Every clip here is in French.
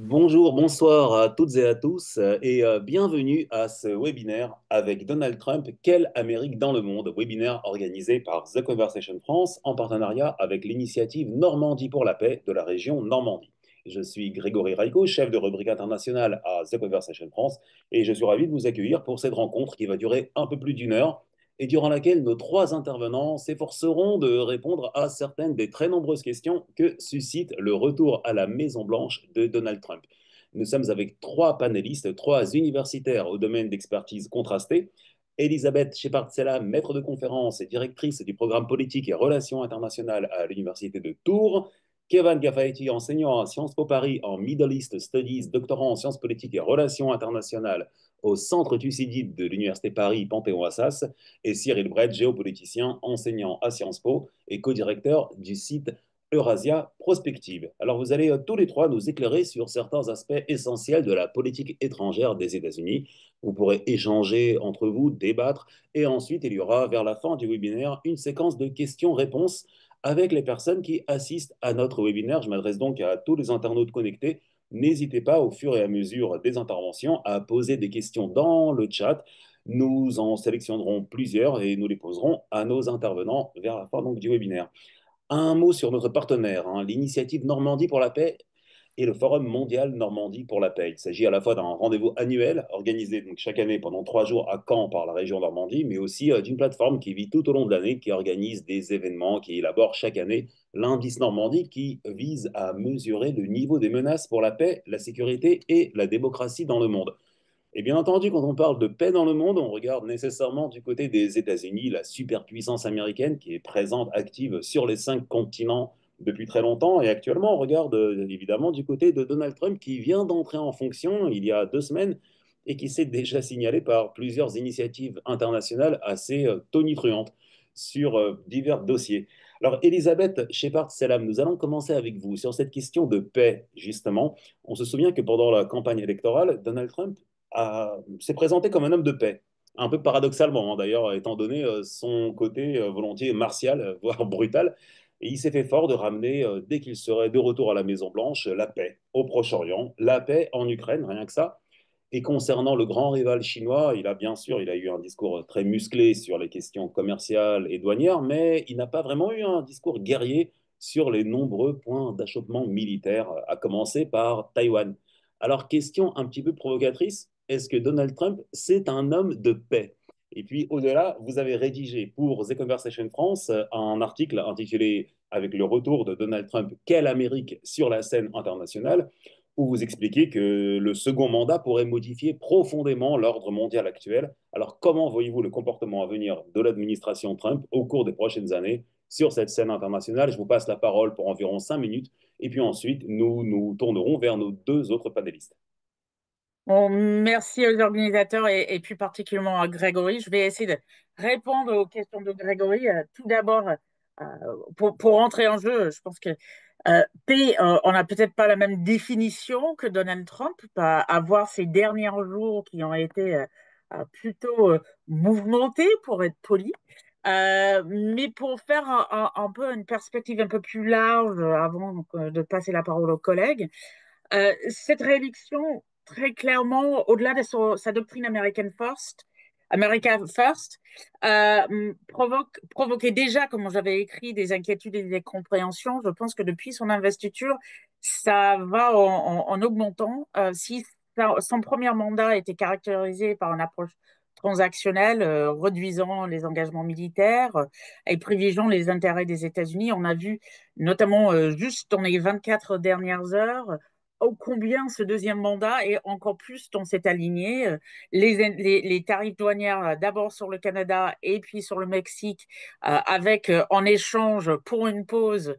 Bonjour, bonsoir à toutes et à tous et bienvenue à ce webinaire avec Donald Trump, Quelle Amérique dans le monde? Webinaire organisé par The Conversation France en partenariat avec l'initiative Normandie pour la paix de la région Normandie. Je suis Grégory Raiko, chef de rubrique internationale à The Conversation France et je suis ravi de vous accueillir pour cette rencontre qui va durer un peu plus d'une heure et durant laquelle nos trois intervenants s'efforceront de répondre à certaines des très nombreuses questions que suscite le retour à la Maison-Blanche de Donald Trump. Nous sommes avec trois panélistes, trois universitaires au domaine d'expertise contrastée. Elisabeth Shepard-Sella, maître de conférence et directrice du programme politique et relations internationales à l'Université de Tours. Kevin Gafaeti, enseignant à Sciences Po Paris en Middle East Studies, doctorant en sciences politiques et relations internationales au Centre Thucydide de l'Université Paris Panthéon-Assas, et Cyril Brett, géopoliticien, enseignant à Sciences Po et co-directeur du site Eurasia Prospective. Alors vous allez tous les trois nous éclairer sur certains aspects essentiels de la politique étrangère des États-Unis. Vous pourrez échanger entre vous, débattre, et ensuite il y aura vers la fin du webinaire une séquence de questions-réponses avec les personnes qui assistent à notre webinaire. Je m'adresse donc à tous les internautes connectés. N'hésitez pas au fur et à mesure des interventions à poser des questions dans le chat. Nous en sélectionnerons plusieurs et nous les poserons à nos intervenants vers la fin donc, du webinaire. Un mot sur notre partenaire, hein, l'initiative Normandie pour la paix et le Forum mondial Normandie pour la paix. Il s'agit à la fois d'un rendez-vous annuel organisé donc chaque année pendant 3 jours à Caen par la région Normandie, mais aussi d'une plateforme qui vit tout au long de l'année, qui organise des événements, qui élabore chaque année l'indice Normandie qui vise à mesurer le niveau des menaces pour la paix, la sécurité et la démocratie dans le monde. Et bien entendu, quand on parle de paix dans le monde, on regarde nécessairement du côté des États-Unis, la superpuissance américaine qui est présente, active sur les 5 continents depuis très longtemps. Et actuellement, on regarde évidemment du côté de Donald Trump qui vient d'entrer en fonction il y a 2 semaines et qui s'est déjà signalé par plusieurs initiatives internationales assez tonitruantes sur divers dossiers. Alors, Elisabeth Shepard-Selam, nous allons commencer avec vous sur cette question de paix, justement. On se souvient que pendant la campagne électorale, Donald Trump s'est présenté comme un homme de paix. Un peu paradoxalement, hein, d'ailleurs, étant donné son côté volontiers martial, voire brutal. Et il s'est fait fort de ramener, dès qu'il serait de retour à la Maison-Blanche, la paix au Proche-Orient, la paix en Ukraine, rien que ça. Et concernant le grand rival chinois, il a eu un discours très musclé sur les questions commerciales et douanières, mais il n'a pas vraiment eu un discours guerrier sur les nombreux points d'achoppement militaire, à commencer par Taïwan. Alors, question un petit peu provocatrice, est-ce que Donald Trump, c'est un homme de paix? Et puis, au-delà, vous avez rédigé pour The Conversation France un article intitulé Avec le retour de Donald Trump, quelle Amérique sur la scène internationale, où vous expliquez que le second mandat pourrait modifier profondément l'ordre mondial actuel. Alors, comment voyez-vous le comportement à venir de l'administration Trump au cours des prochaines années sur cette scène internationale? Je vous passe la parole pour environ 5 minutes et puis ensuite, nous nous tournerons vers nos deux autres panélistes. Bon, merci aux organisateurs et plus particulièrement à Grégory. Je vais essayer de répondre aux questions de Grégory. Tout d'abord, pour rentrer en jeu, je pense que P, on n'a peut-être pas la même définition que Donald Trump, à voir ces derniers jours qui ont été plutôt mouvementés, pour être poli. Mais pour faire un peu une perspective un peu plus large avant de passer la parole aux collègues, cette réélection, très clairement, au-delà de sa doctrine America First, provoquait déjà, comme j'avais écrit, des inquiétudes et des compréhensions. Je pense que depuis son investiture, ça va en augmentant. Si son premier mandat était caractérisé par une approche transactionnelle, réduisant les engagements militaires et privilégiant les intérêts des États-Unis, on a vu notamment juste dans les 24 dernières heures ô combien ce deuxième mandat et encore plus on s'est aligné. Les tarifs douanières d'abord sur le Canada et puis sur le Mexique, avec en échange pour une pause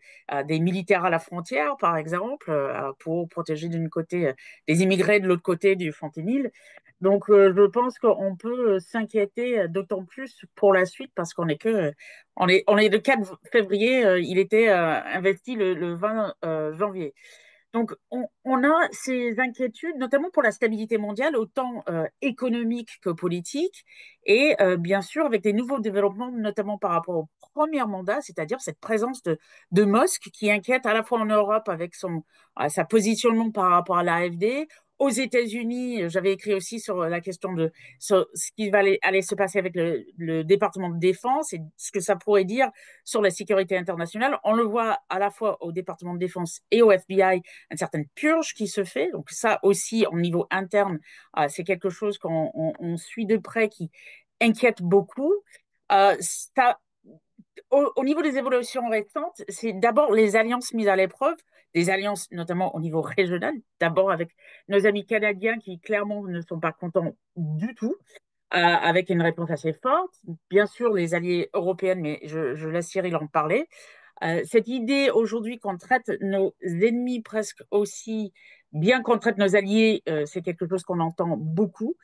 des militaires à la frontière, par exemple, pour protéger d'une côté des immigrés, de l'autre côté du fentanyl. Donc, je pense qu'on peut s'inquiéter d'autant plus pour la suite parce on est le 4 février, il était investi le 20 janvier. Donc, on a ces inquiétudes, notamment pour la stabilité mondiale, autant économique que politique, et bien sûr avec des nouveaux développements, notamment par rapport au premier mandat, c'est-à-dire cette présence de Musk qui inquiète à la fois en Europe avec sa positionnement par rapport à l'AfD. Aux États-Unis, j'avais écrit aussi sur la question de sur ce qui va aller se passer avec le département de défense et ce que ça pourrait dire sur la sécurité internationale. On le voit à la fois au département de défense et au FBI, une certaine purge qui se fait. Donc ça aussi, au niveau interne, c'est quelque chose qu'on suit de près, qui inquiète beaucoup. Ça, au niveau des évolutions récentes, c'est d'abord les alliances mises à l'épreuve, des alliances notamment au niveau régional, d'abord avec nos amis canadiens qui clairement ne sont pas contents du tout, avec une réponse assez forte. Bien sûr, les alliés européens, mais je laisse Cyril en parler. Cette idée aujourd'hui qu'on traite nos ennemis presque aussi bien qu'on traite nos alliés, c'est quelque chose qu'on entend beaucoup.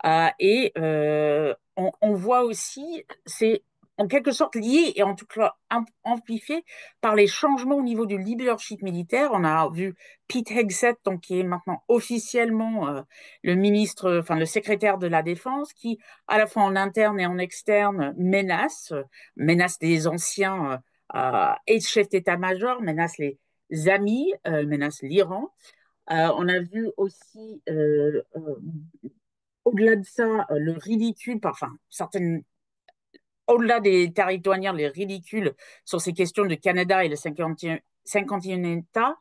On voit aussi, c'est en quelque sorte lié et en tout cas amplifié par les changements au niveau du leadership militaire. On a vu Pete Hegseth, donc, qui est maintenant officiellement le ministre, enfin le secrétaire de la Défense, qui à la fois en interne et en externe menace des anciens et chefs d'état-major, menace les amis, menace l'Iran. On a vu aussi au-delà de ça, le ridicule, enfin, au-delà des tarifs douanières, les ridicules sur ces questions de Canada et le 51e État.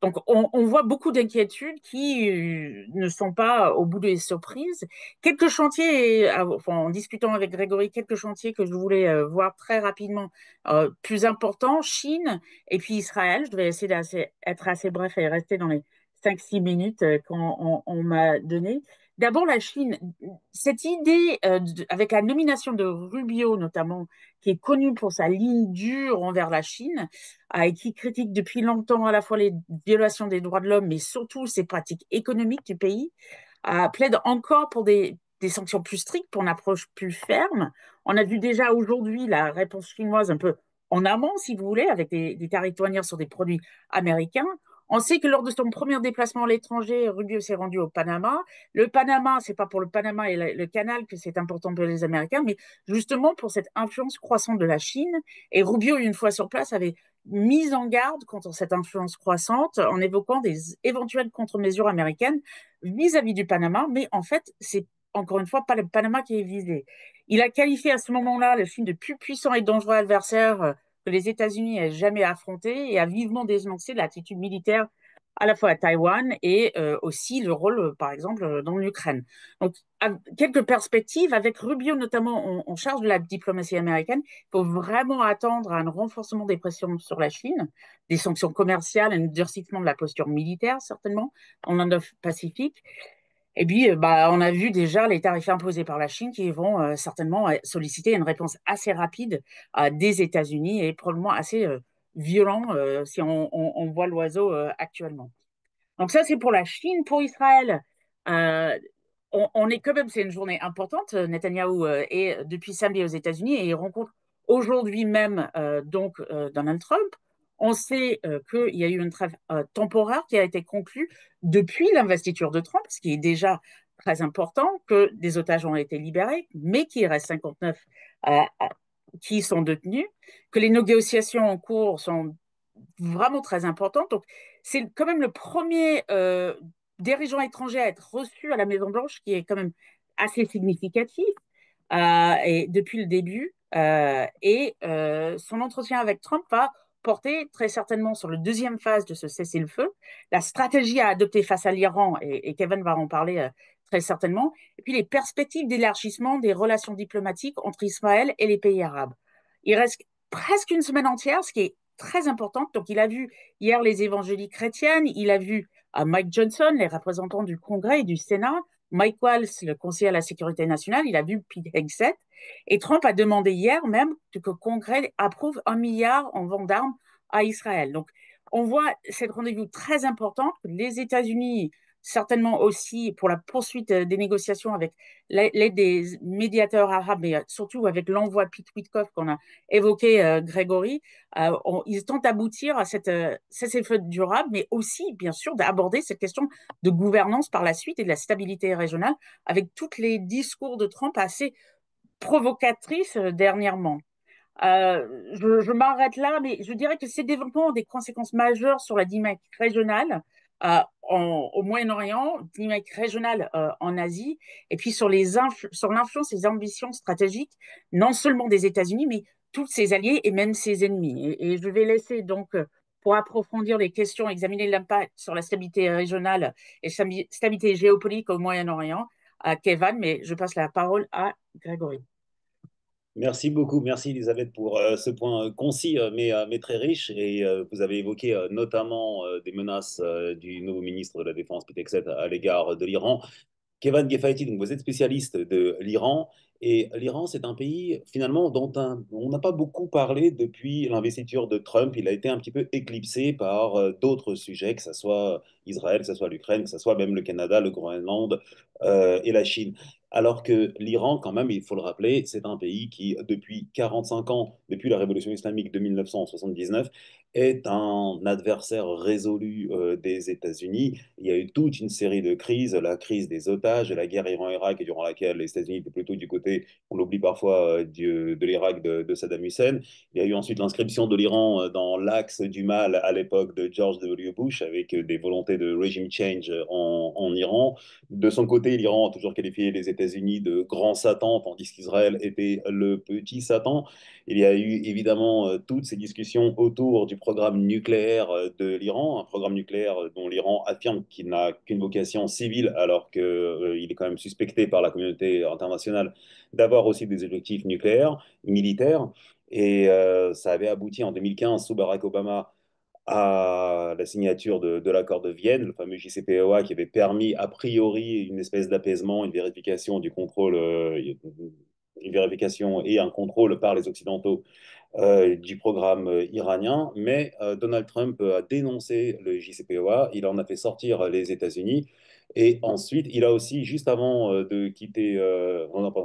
Donc, on voit beaucoup d'inquiétudes qui ne sont pas au bout des surprises. Quelques chantiers, enfin, en discutant avec Grégory, quelques chantiers que je voulais voir très rapidement, plus importants, Chine et puis Israël. Je vais essayer d'être assez bref et rester dans les 5-6 minutes qu'on m'a donné. D'abord, la Chine, cette idée, avec la nomination de Rubio notamment, qui est connu pour sa ligne dure envers la Chine, et qui critique depuis longtemps à la fois les violations des droits de l'homme, mais surtout ses pratiques économiques du pays, plaide encore pour des sanctions plus strictes, pour une approche plus ferme. On a vu déjà aujourd'hui la réponse chinoise un peu en amont, si vous voulez, avec des tarifs douanières sur des produits américains. On sait que lors de son premier déplacement à l'étranger, Rubio s'est rendu au Panama. Le Panama, c'est pas pour le Panama et le canal que c'est important pour les Américains, mais justement pour cette influence croissante de la Chine. Et Rubio, une fois sur place, avait mis en garde contre cette influence croissante en évoquant des éventuelles contre-mesures américaines vis-à-vis du Panama. Mais en fait, c'est encore une fois pas le Panama qui est visé. Il a qualifié à ce moment-là le Chine de plus puissant et dangereux adversaire que les États-Unis aient jamais affronté et a vivement dénoncé l'attitude militaire à la fois à Taïwan et aussi le rôle, par exemple, dans l'Ukraine. Donc, quelques perspectives, avec Rubio notamment en charge de la diplomatie américaine, il faut vraiment attendre un renforcement des pressions sur la Chine, des sanctions commerciales, un durcissement de la posture militaire, certainement, en Indo-Pacifique. Et puis, on a vu déjà les tarifs imposés par la Chine qui vont certainement solliciter une réponse assez rapide des États-Unis et probablement assez violent si on voit l'oiseau actuellement. Donc ça, c'est pour la Chine. Pour Israël, euh, on est quand même, c'est une journée importante. Netanyahou est depuis samedi aux États-Unis et il rencontre aujourd'hui même Donald Trump. On sait qu'il y a eu une trêve temporaire qui a été conclue depuis l'investiture de Trump, ce qui est déjà très important, que des otages ont été libérés, mais qu'il reste 59 euh, qui sont détenus, que les négociations en cours sont vraiment très importantes. Donc, c'est quand même le premier dirigeant étranger à être reçu à la Maison-Blanche, qui est quand même assez significatif et depuis le début. Son entretien avec Trump va porter très certainement sur la deuxième phase de ce cessez-le-feu, la stratégie à adopter face à l'Iran, et Kevin va en parler très certainement, et puis les perspectives d'élargissement des relations diplomatiques entre Israël et les pays arabes. Il reste presque une semaine entière, ce qui est très important. Donc, il a vu hier les évangéliques chrétiennes, il a vu Mike Johnson, les représentants du Congrès et du Sénat, Mike Waltz, le conseiller à la sécurité nationale, il a vu Pete Hegseth. Et Trump a demandé hier même que le Congrès approuve 1 milliard en vente d'armes à Israël. Donc, on voit cette rendez-vous très importante que les États-Unis certainement aussi pour la poursuite des négociations avec l'aide des médiateurs arabes, mais surtout avec l'envoi Pete Witkoff qu'on a évoqué, Grégory. Ils tentent d'aboutir à cette cessez-le-feu durable, mais aussi, bien sûr, d'aborder cette question de gouvernance par la suite et de la stabilité régionale, avec tous les discours de Trump assez provocatrices dernièrement. Je m'arrête là, mais je dirais que ces développements ont des conséquences majeures sur la dynamique régionale au Moyen-Orient, dynamique régionale en Asie, et puis sur l'influence et les ambitions stratégiques, non seulement des États-Unis, mais tous ses alliés et même ses ennemis. Et je vais laisser donc, pour approfondir les questions, examiner l'impact sur la stabilité régionale et stabilité géopolitique au Moyen-Orient, à Kevin, mais je passe la parole à Grégory. Merci beaucoup, merci Elisabeth pour ce point concis mais très riche. Et vous avez évoqué notamment des menaces du nouveau ministre de la Défense, Pete Hegseth, à l'égard de l'Iran. Kevin Gefaiti, donc vous êtes spécialiste de l'Iran. Et l'Iran, c'est un pays finalement dont on n'a pas beaucoup parlé depuis l'investiture de Trump. Il a été un petit peu éclipsé par d'autres sujets, que ce soit Israël, que ce soit l'Ukraine, que ce soit même le Canada, le Groenland et la Chine. Alors que l'Iran, quand même, il faut le rappeler, c'est un pays qui, depuis 45 ans, depuis la révolution islamique de 1979, est un adversaire résolu des États-Unis. Il y a eu toute une série de crises, la crise des otages, la guerre Iran-Irak, durant laquelle les États-Unis étaient plutôt du côté, on l'oublie parfois, de l'Irak de Saddam Hussein. Il y a eu ensuite l'inscription de l'Iran dans l'axe du mal à l'époque de George W. Bush, avec des volontés de regime change en Iran. De son côté, l'Iran a toujours qualifié les États-Unis de grand Satan, tandis qu'Israël était le petit Satan. Il y a eu évidemment toutes ces discussions autour du programme nucléaire de l'Iran, un programme nucléaire dont l'Iran affirme qu'il n'a qu'une vocation civile, alors qu'il est quand même suspecté par la communauté internationale d'avoir aussi des objectifs nucléaires, militaires. Et ça avait abouti en 2015, sous Barack Obama, à la signature de l'accord de Vienne, le fameux JCPOA, qui avait permis a priori une espèce d'apaisement, une vérification du contrôle, une vérification et un contrôle par les Occidentaux du programme iranien. Mais Donald Trump a dénoncé le JCPOA, il en a fait sortir les États-Unis. Et ensuite, il a aussi, juste avant de quitter,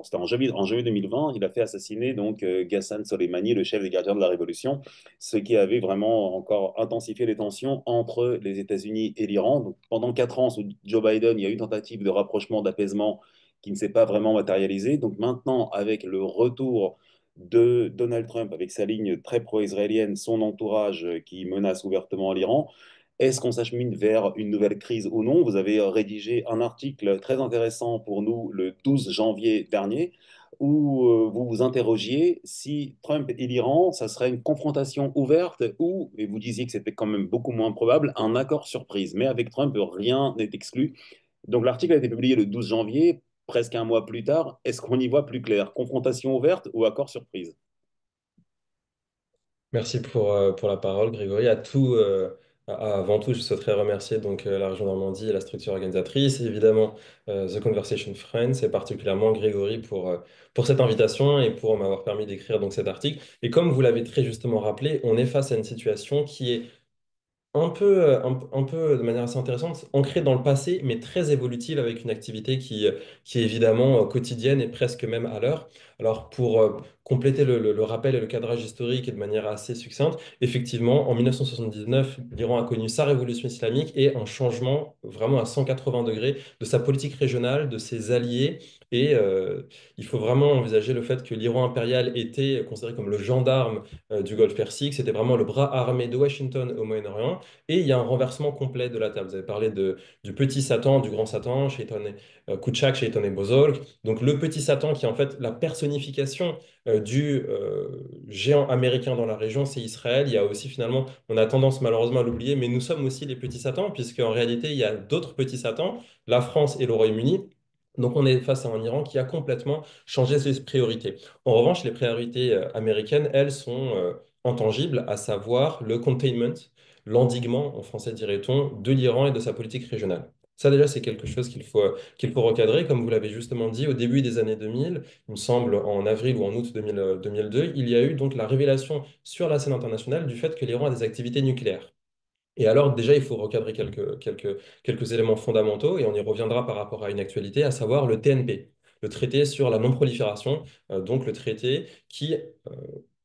c'était en janvier 2020, il a fait assassiner donc Ghassan Soleimani, le chef des gardiens de la Révolution, ce qui avait vraiment encore intensifié les tensions entre les États-Unis et l'Iran. Donc, pendant 4 ans, sous Joe Biden, il y a eu une tentative de rapprochement, d'apaisement qui ne s'est pas vraiment matérialisée. Donc maintenant, avec le retour de Donald Trump, avec sa ligne très pro-israélienne, son entourage qui menace ouvertement l'Iran, est-ce qu'on s'achemine vers une nouvelle crise ou non? Vous avez rédigé un article très intéressant pour nous le 12 janvier dernier où vous vous interrogiez si Trump et l'Iran, ça serait une confrontation ouverte ou, et vous disiez que c'était quand même beaucoup moins probable, un accord surprise. Mais avec Trump, rien n'est exclu. Donc l'article a été publié le 12 janvier, presque un mois plus tard. Est-ce qu'on y voit plus clair? Confrontation ouverte ou accord surprise? Merci pour la parole, Grégory. Avant tout, je souhaiterais remercier donc la région Normandie et la structure organisatrice, et évidemment The Conversation Friends, et particulièrement Grégory pour cette invitation et pour m'avoir permis d'écrire donc cet article. Et comme vous l'avez très justement rappelé, on est face à une situation qui est un peu de manière assez intéressante, ancrée dans le passé, mais très évolutive avec une activité qui est évidemment quotidienne et presque même à l'heure. Alors, pour compléter le rappel et le cadrage historique et de manière assez succincte, effectivement, en 1979, l'Iran a connu sa révolution islamique et un changement vraiment à 180 degrés de sa politique régionale, de ses alliés. Et il faut vraiment envisager le fait que l'Iran impérial était considéré comme le gendarme du Golfe Persique. C'était vraiment le bras armé de Washington au Moyen-Orient. Et il y a un renversement complet de la table. Vous avez parlé du petit Satan, du grand Satan, Kuchak, Shaitan et Bozorg. Donc le petit Satan qui est en fait la personnification du géant américain dans la région, c'est Israël. Il y a aussi finalement, on a tendance malheureusement à l'oublier, mais nous sommes aussi les petits Satans, puisqu'en réalité, il y a d'autres petits Satans, la France et le Royaume-Uni. Donc on est face à un Iran qui a complètement changé ses priorités. En revanche, les priorités américaines, elles, sont intangibles, à savoir le containment, l'endiguement, en français dirait-on, de l'Iran et de sa politique régionale. Ça déjà, c'est quelque chose qu'il faut recadrer. Comme vous l'avez justement dit, au début des années 2000, il me semble en avril ou en août 2002, il y a eu donc la révélation sur la scène internationale du fait que l'Iran a des activités nucléaires. Et alors, déjà, il faut recadrer quelques éléments fondamentaux et on y reviendra par rapport à une actualité, à savoir le TNP, le traité sur la non-prolifération, donc le traité qui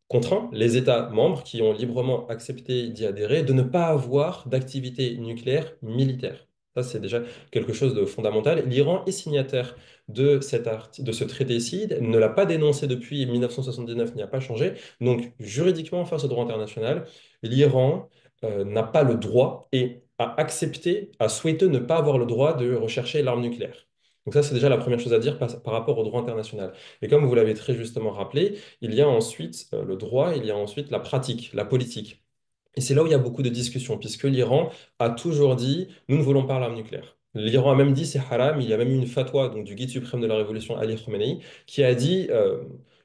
contraint les États membres qui ont librement accepté d'y adhérer de ne pas avoir d'activité nucléaire militaire. Ça, c'est déjà quelque chose de fondamental. L'Iran est signataire de ce traité-ci, ne l'a pas dénoncé depuis 1979, n'y a pas changé. Donc, juridiquement, face au droit international, l'Iran n'a pas le droit et a accepté, a souhaité ne pas avoir le droit de rechercher l'arme nucléaire. Donc ça, c'est déjà la première chose à dire par rapport au droit international. Et comme vous l'avez très justement rappelé, il y a ensuite le droit, il y a ensuite la pratique, la politique. Et c'est là où il y a beaucoup de discussions, puisque l'Iran a toujours dit, nous ne voulons pas l'arme nucléaire. L'Iran a même dit c'est haram, il y a même eu une fatwa donc, du guide suprême de la révolution Ali Khamenei qui a dit,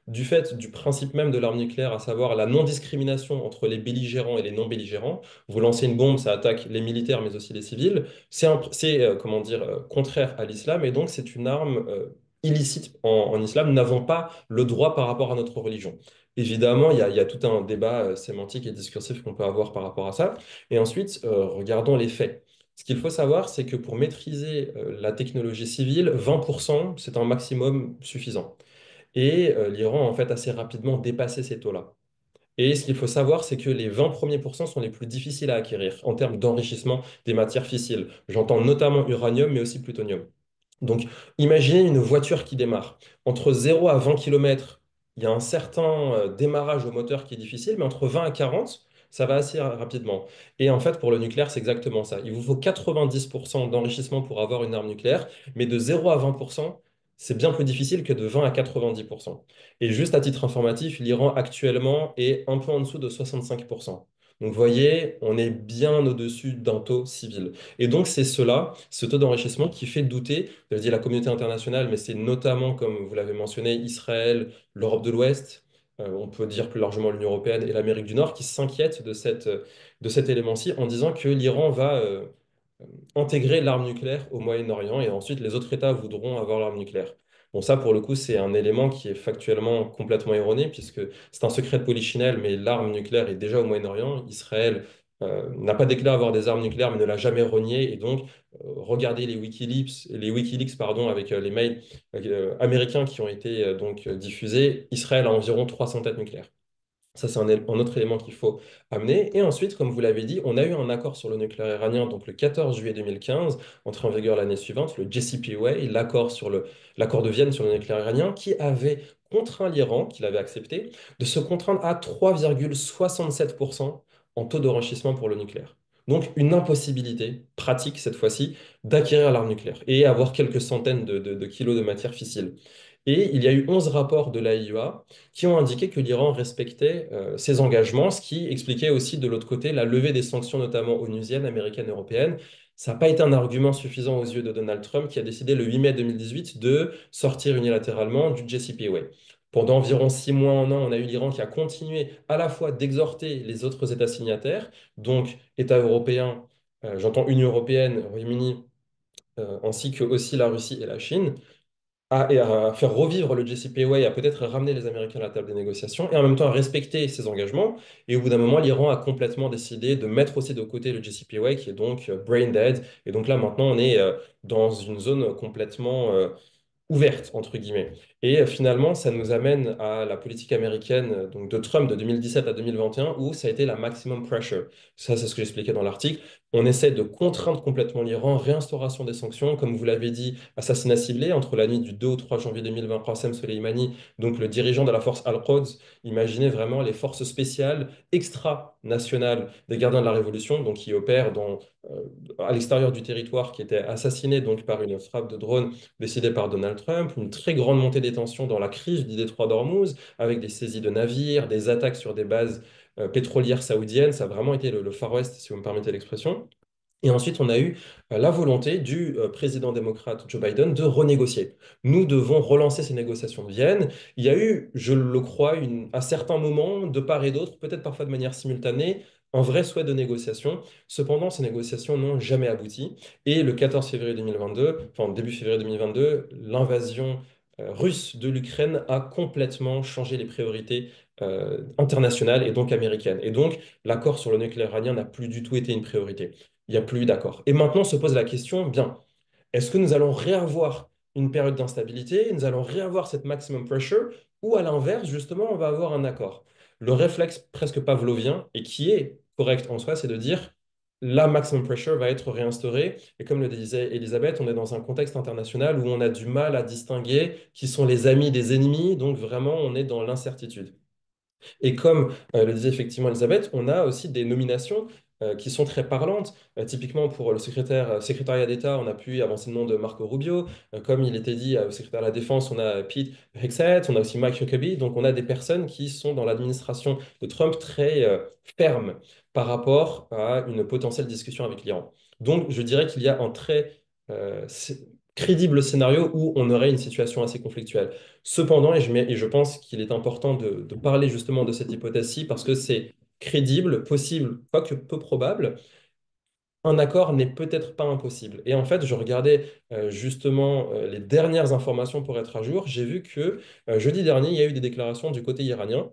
du fait du principe même de l'arme nucléaire, à savoir la non-discrimination entre les belligérants et les non-belligérants, vous lancez une bombe, ça attaque les militaires mais aussi les civils, comment dire, contraire à l'islam et donc c'est une arme illicite en islam. Nous n'avons pas le droit par rapport à notre religion. Évidemment, il y a tout un débat sémantique et discursif qu'on peut avoir par rapport à ça. Et ensuite, regardons les faits. Ce qu'il faut savoir, c'est que pour maîtriser la technologie civile, 20%, c'est un maximum suffisant. Et l'Iran, en fait, assez rapidement dépassé ces taux-là. Et ce qu'il faut savoir, c'est que les 20 premiers pourcents sont les plus difficiles à acquérir en termes d'enrichissement des matières fissiles. J'entends notamment uranium, mais aussi plutonium. Donc, imaginez une voiture qui démarre. Entre 0 à 20 km, il y a un certain démarrage au moteur qui est difficile, mais entre 20 à 40, ça va assez rapidement. Et en fait, pour le nucléaire, c'est exactement ça. Il vous faut 90% d'enrichissement pour avoir une arme nucléaire, mais de 0 à 20%, c'est bien plus difficile que de 20 à 90%. Et juste à titre informatif, l'Iran actuellement est un peu en dessous de 65%. Donc, vous voyez, on est bien au-dessus d'un taux civil. Et donc, c'est cela, ce taux d'enrichissement qui fait douter, je dis la communauté internationale, mais c'est notamment, comme vous l'avez mentionné, Israël, l'Europe de l'Ouest, on peut dire plus largement l'Union européenne et l'Amérique du Nord, qui s'inquiètent de cet élément-ci en disant que l'Iran va intégrer l'arme nucléaire au Moyen-Orient et ensuite les autres États voudront avoir l'arme nucléaire. Bon, ça, pour le coup, c'est un élément qui est factuellement complètement erroné puisque c'est un secret de polichinelle, mais l'arme nucléaire est déjà au Moyen-Orient. Israël n'a pas déclaré avoir des armes nucléaires, mais ne l'a jamais renié. Et donc, regardez les Wikileaks, pardon, avec les mails américains qui ont été diffusés. Israël a environ 300 têtes nucléaires. Ça, c'est un autre élément qu'il faut amener. Et ensuite, comme vous l'avez dit, on a eu un accord sur le nucléaire iranien, donc le 14 juillet 2015, entré en vigueur l'année suivante, le JCPOA, l'accord de Vienne sur le nucléaire iranien, qui avait contraint l'Iran, qu'il avait accepté, de se contraindre à 3,67% en taux d'enrichissement pour le nucléaire. Donc, une impossibilité pratique, cette fois-ci, d'acquérir l'arme nucléaire et avoir quelques centaines de kilos de matière fissile. Et il y a eu 11 rapports de l'AIEA qui ont indiqué que l'Iran respectait ses engagements, ce qui expliquait aussi de l'autre côté la levée des sanctions, notamment onusiennes, américaines et européennes. Ça n'a pas été un argument suffisant aux yeux de Donald Trump qui a décidé le 8 mai 2018 de sortir unilatéralement du JCPOA. Pendant environ 6 mois, un an, on a eu l'Iran qui a continué à la fois d'exhorter les autres États signataires, donc États européens, j'entends Union européenne, Royaume-Uni, ainsi que aussi la Russie et la Chine, et à faire revivre le JCPOA et à peut-être ramener les Américains à la table des négociations et en même temps à respecter ses engagements. Et au bout d'un moment, l'Iran a complètement décidé de mettre aussi de côté le JCPOA qui est donc brain dead. Et donc là, maintenant, on est dans une zone complètement ouverte, entre guillemets. Et finalement, ça nous amène à la politique américaine donc de Trump de 2017 à 2021, où ça a été la maximum pressure. Ça, c'est ce que j'expliquais dans l'article. On essaie de contraindre complètement l'Iran, réinstauration des sanctions, comme vous l'avez dit, assassinat ciblé entre la nuit du 2 au 3 janvier 2020, Qassem Soleimani, donc le dirigeant de la force Al-Quds, imaginez vraiment les forces spéciales extra-nationales des gardiens de la Révolution, donc qui opèrent à l'extérieur du territoire, qui étaient assassinés donc par une frappe de drone décidé par Donald Trump, une très grande montée des tensions dans la crise du détroit d'Ormuz, avec des saisies de navires, des attaques sur des bases pétrolières saoudiennes. Ça a vraiment été le Far West, si vous me permettez l'expression. Et ensuite, on a eu la volonté du président démocrate Joe Biden de renégocier. Nous devons relancer ces négociations de Vienne. Il y a eu, je le crois, à certains moments, de part et d'autre, peut-être parfois de manière simultanée, un vrai souhait de négociation. Cependant, ces négociations n'ont jamais abouti. Et le 14 février 2022, enfin début février 2022, l'invasion russe de l'Ukraine a complètement changé les priorités internationale et donc américaine. Et donc, l'accord sur le nucléaire iranien n'a plus du tout été une priorité. Il n'y a plus eu d'accord. Et maintenant se pose la question, bien, est-ce que nous allons réavoir une période d'instabilité, nous allons réavoir cette maximum pressure, ou à l'inverse, justement, on va avoir un accord? Le réflexe presque pavlovien, et qui est correct en soi, c'est de dire la maximum pressure va être réinstaurée. Et comme le disait Elisabeth, on est dans un contexte international où on a du mal à distinguer qui sont les amis des ennemis, donc vraiment, on est dans l'incertitude. Et comme le disait effectivement Elisabeth, on a aussi des nominations qui sont très parlantes. Typiquement pour le secrétariat d'État, on a pu avancer le nom de Marco Rubio. Comme il était dit au secrétaire de la Défense, on a Pete Hegseth, on a aussi Mike Huckabee. Donc on a des personnes qui sont dans l'administration de Trump très fermes par rapport à une potentielle discussion avec l'Iran. Donc je dirais qu'il y a un très crédible scénario où on aurait une situation assez conflictuelle. Cependant, et je pense qu'il est important de parler justement de cette hypothèse-ci parce que c'est crédible, possible, quoique peu probable, un accord n'est peut-être pas impossible. Et en fait, je regardais justement les dernières informations pour être à jour. J'ai vu que jeudi dernier, il y a eu des déclarations du côté iranien.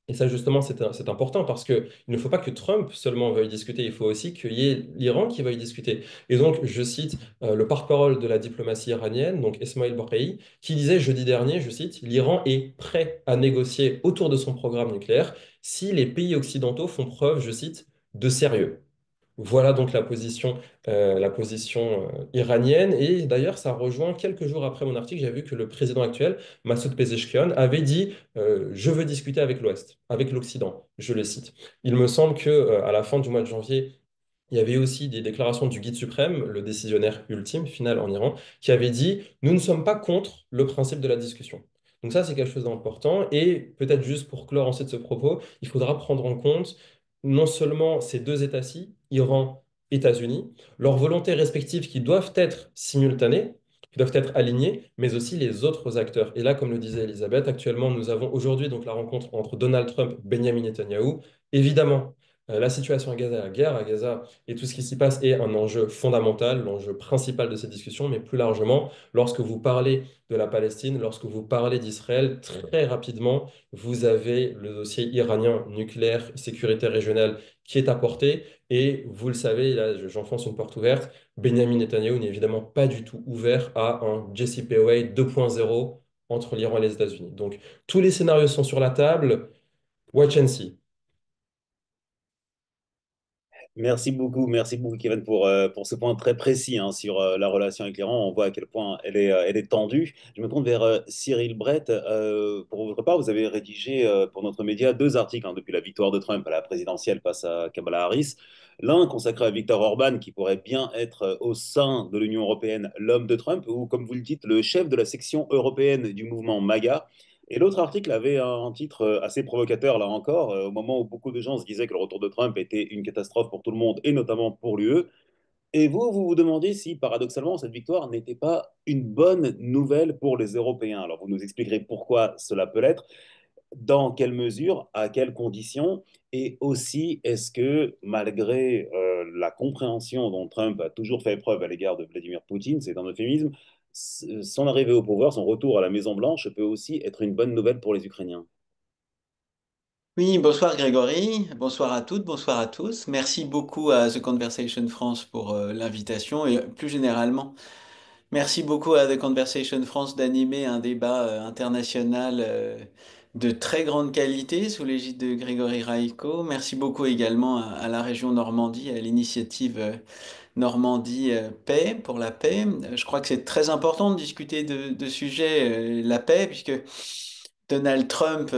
Et ça, justement, c'est important parce qu'il ne faut pas que Trump seulement veuille discuter, il faut aussi qu'il y ait l'Iran qui veuille discuter. Et donc, je cite le porte-parole de la diplomatie iranienne, donc Esmail Baghai, qui disait jeudi dernier, je cite, l'Iran est prêt à négocier autour de son programme nucléaire si les pays occidentaux font preuve, je cite, de sérieux. Voilà donc la position iranienne. Et d'ailleurs, ça rejoint quelques jours après mon article, j'ai vu que le président actuel, Massoud Pezeshkian, avait dit je veux discuter avec l'Ouest, avec l'Occident. Je le cite. Il me semble que à la fin du mois de janvier, il y avait aussi des déclarations du guide suprême, le décisionnaire ultime, final en Iran, qui avait dit nous ne sommes pas contre le principe de la discussion. Donc ça, c'est quelque chose d'important. Et peut-être juste pour clore ensuite ce propos, il faudra prendre en compte non seulement ces deux États-ci, Iran, États-Unis, leurs volontés respectives qui doivent être simultanées, qui doivent être alignées, mais aussi les autres acteurs. Et là, comme le disait Elisabeth, actuellement, nous avons aujourd'hui donc la rencontre entre Donald Trump et Benjamin Netanyahou. Évidemment, la situation à Gaza, la guerre à Gaza et tout ce qui s'y passe est un enjeu fondamental, l'enjeu principal de cette discussion, mais plus largement, lorsque vous parlez de la Palestine, lorsque vous parlez d'Israël, très rapidement, vous avez le dossier iranien nucléaire, sécurité régionale qui est apporté. Et vous le savez, là, j'enfonce une porte ouverte, Benjamin Netanyahu n'est évidemment pas du tout ouvert à un JCPOA 2.0 entre l'Iran et les États-Unis. Donc, tous les scénarios sont sur la table. Watch and see. Merci beaucoup Kevin pour ce point très précis hein, sur la relation avec l'Iran. On voit à quel point elle est tendue. Je me tourne vers Cyril Brett. Pour votre part, vous avez rédigé pour notre média deux articles hein, depuis la victoire de Trump à la présidentielle face à Kamala Harris. L'un consacré à Viktor Orban, qui pourrait bien être au sein de l'Union européenne l'homme de Trump, ou comme vous le dites, le chef de la section européenne du mouvement MAGA. Et l'autre article avait un titre assez provocateur, là encore, au moment où beaucoup de gens se disaient que le retour de Trump était une catastrophe pour tout le monde, et notamment pour l'UE. Et vous vous demandiez si, paradoxalement, cette victoire n'était pas une bonne nouvelle pour les Européens. Alors, vous nous expliquerez pourquoi cela peut l'être, dans quelle mesure, à quelles conditions, et aussi, est-ce que, malgré la compréhension dont Trump a toujours fait preuve à l'égard de Vladimir Poutine, c'est un euphémisme, son arrivée au pouvoir, son retour à la Maison-Blanche peut aussi être une bonne nouvelle pour les Ukrainiens. Oui, bonsoir Grégory, bonsoir à toutes, bonsoir à tous. Merci beaucoup à The Conversation France pour l'invitation et plus généralement, merci beaucoup à The Conversation France d'animer un débat international de très grande qualité sous l'égide de Grégory Raïco. Merci beaucoup également à la région Normandie, à l'initiative Normandie Paix pour la paix. Je crois que c'est très important de discuter de sujets la paix puisque Donald Trump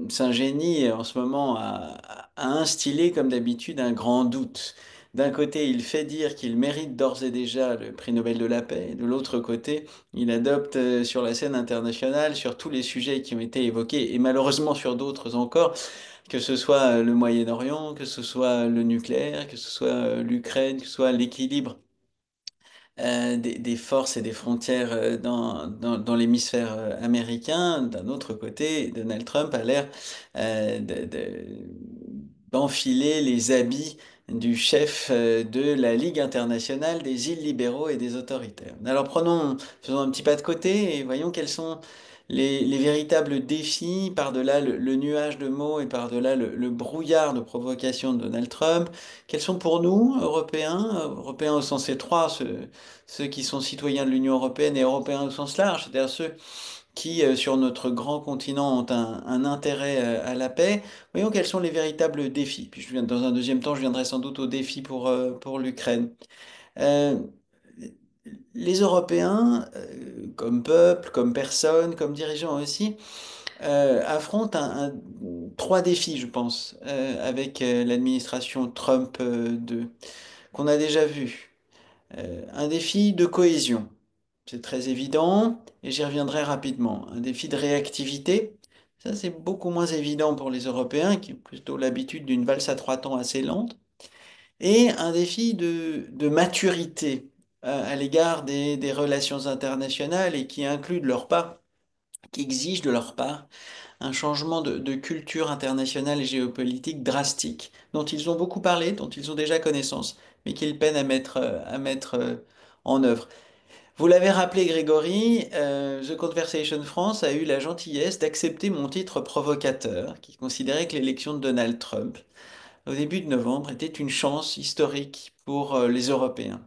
s'ingénie en ce moment à instiller, comme d'habitude, un grand doute. D'un côté, il fait dire qu'il mérite d'ores et déjà le prix Nobel de la paix. De l'autre côté, il adopte sur la scène internationale, sur tous les sujets qui ont été évoqués, et malheureusement sur d'autres encore, que ce soit le Moyen-Orient, que ce soit le nucléaire, que ce soit l'Ukraine, que ce soit l'équilibre des forces et des frontières dans l'hémisphère américain. D'un autre côté, Donald Trump a l'air d'enfiler les habits du chef de la Ligue internationale des îles libéraux et des autoritaires. Alors faisons un petit pas de côté et voyons quelles sont les véritables défis par-delà le nuage de mots et par-delà le brouillard de provocation de Donald Trump, quels sont pour nous, Européens au sens étroit, ceux qui sont citoyens de l'Union européenne et Européens au sens large, c'est-à-dire ceux qui, sur notre grand continent, ont un intérêt à la paix. Voyons quels sont les véritables défis. Puis dans un deuxième temps, je viendrai sans doute aux défis pour l'Ukraine. Euh, les Européens, comme peuple, comme personne, comme dirigeants aussi, affrontent trois défis, je pense, avec l'administration Trump 2, qu'on a déjà vu. Un défi de cohésion, c'est très évident, et j'y reviendrai rapidement. Un défi de réactivité, ça c'est beaucoup moins évident pour les Européens, qui ont plutôt l'habitude d'une valse à trois temps assez lente. Et un défi de maturité à l'égard des relations internationales et qui inclut de leur part, qui exige de leur part un changement de culture internationale et géopolitique drastique, dont ils ont beaucoup parlé, dont ils ont déjà connaissance, mais qu'ils peinent à mettre en œuvre. Vous l'avez rappelé, Grégory, The Conversation France a eu la gentillesse d'accepter mon titre provocateur, qui considérait que l'élection de Donald Trump au début de novembre était une chance historique pour les Européens.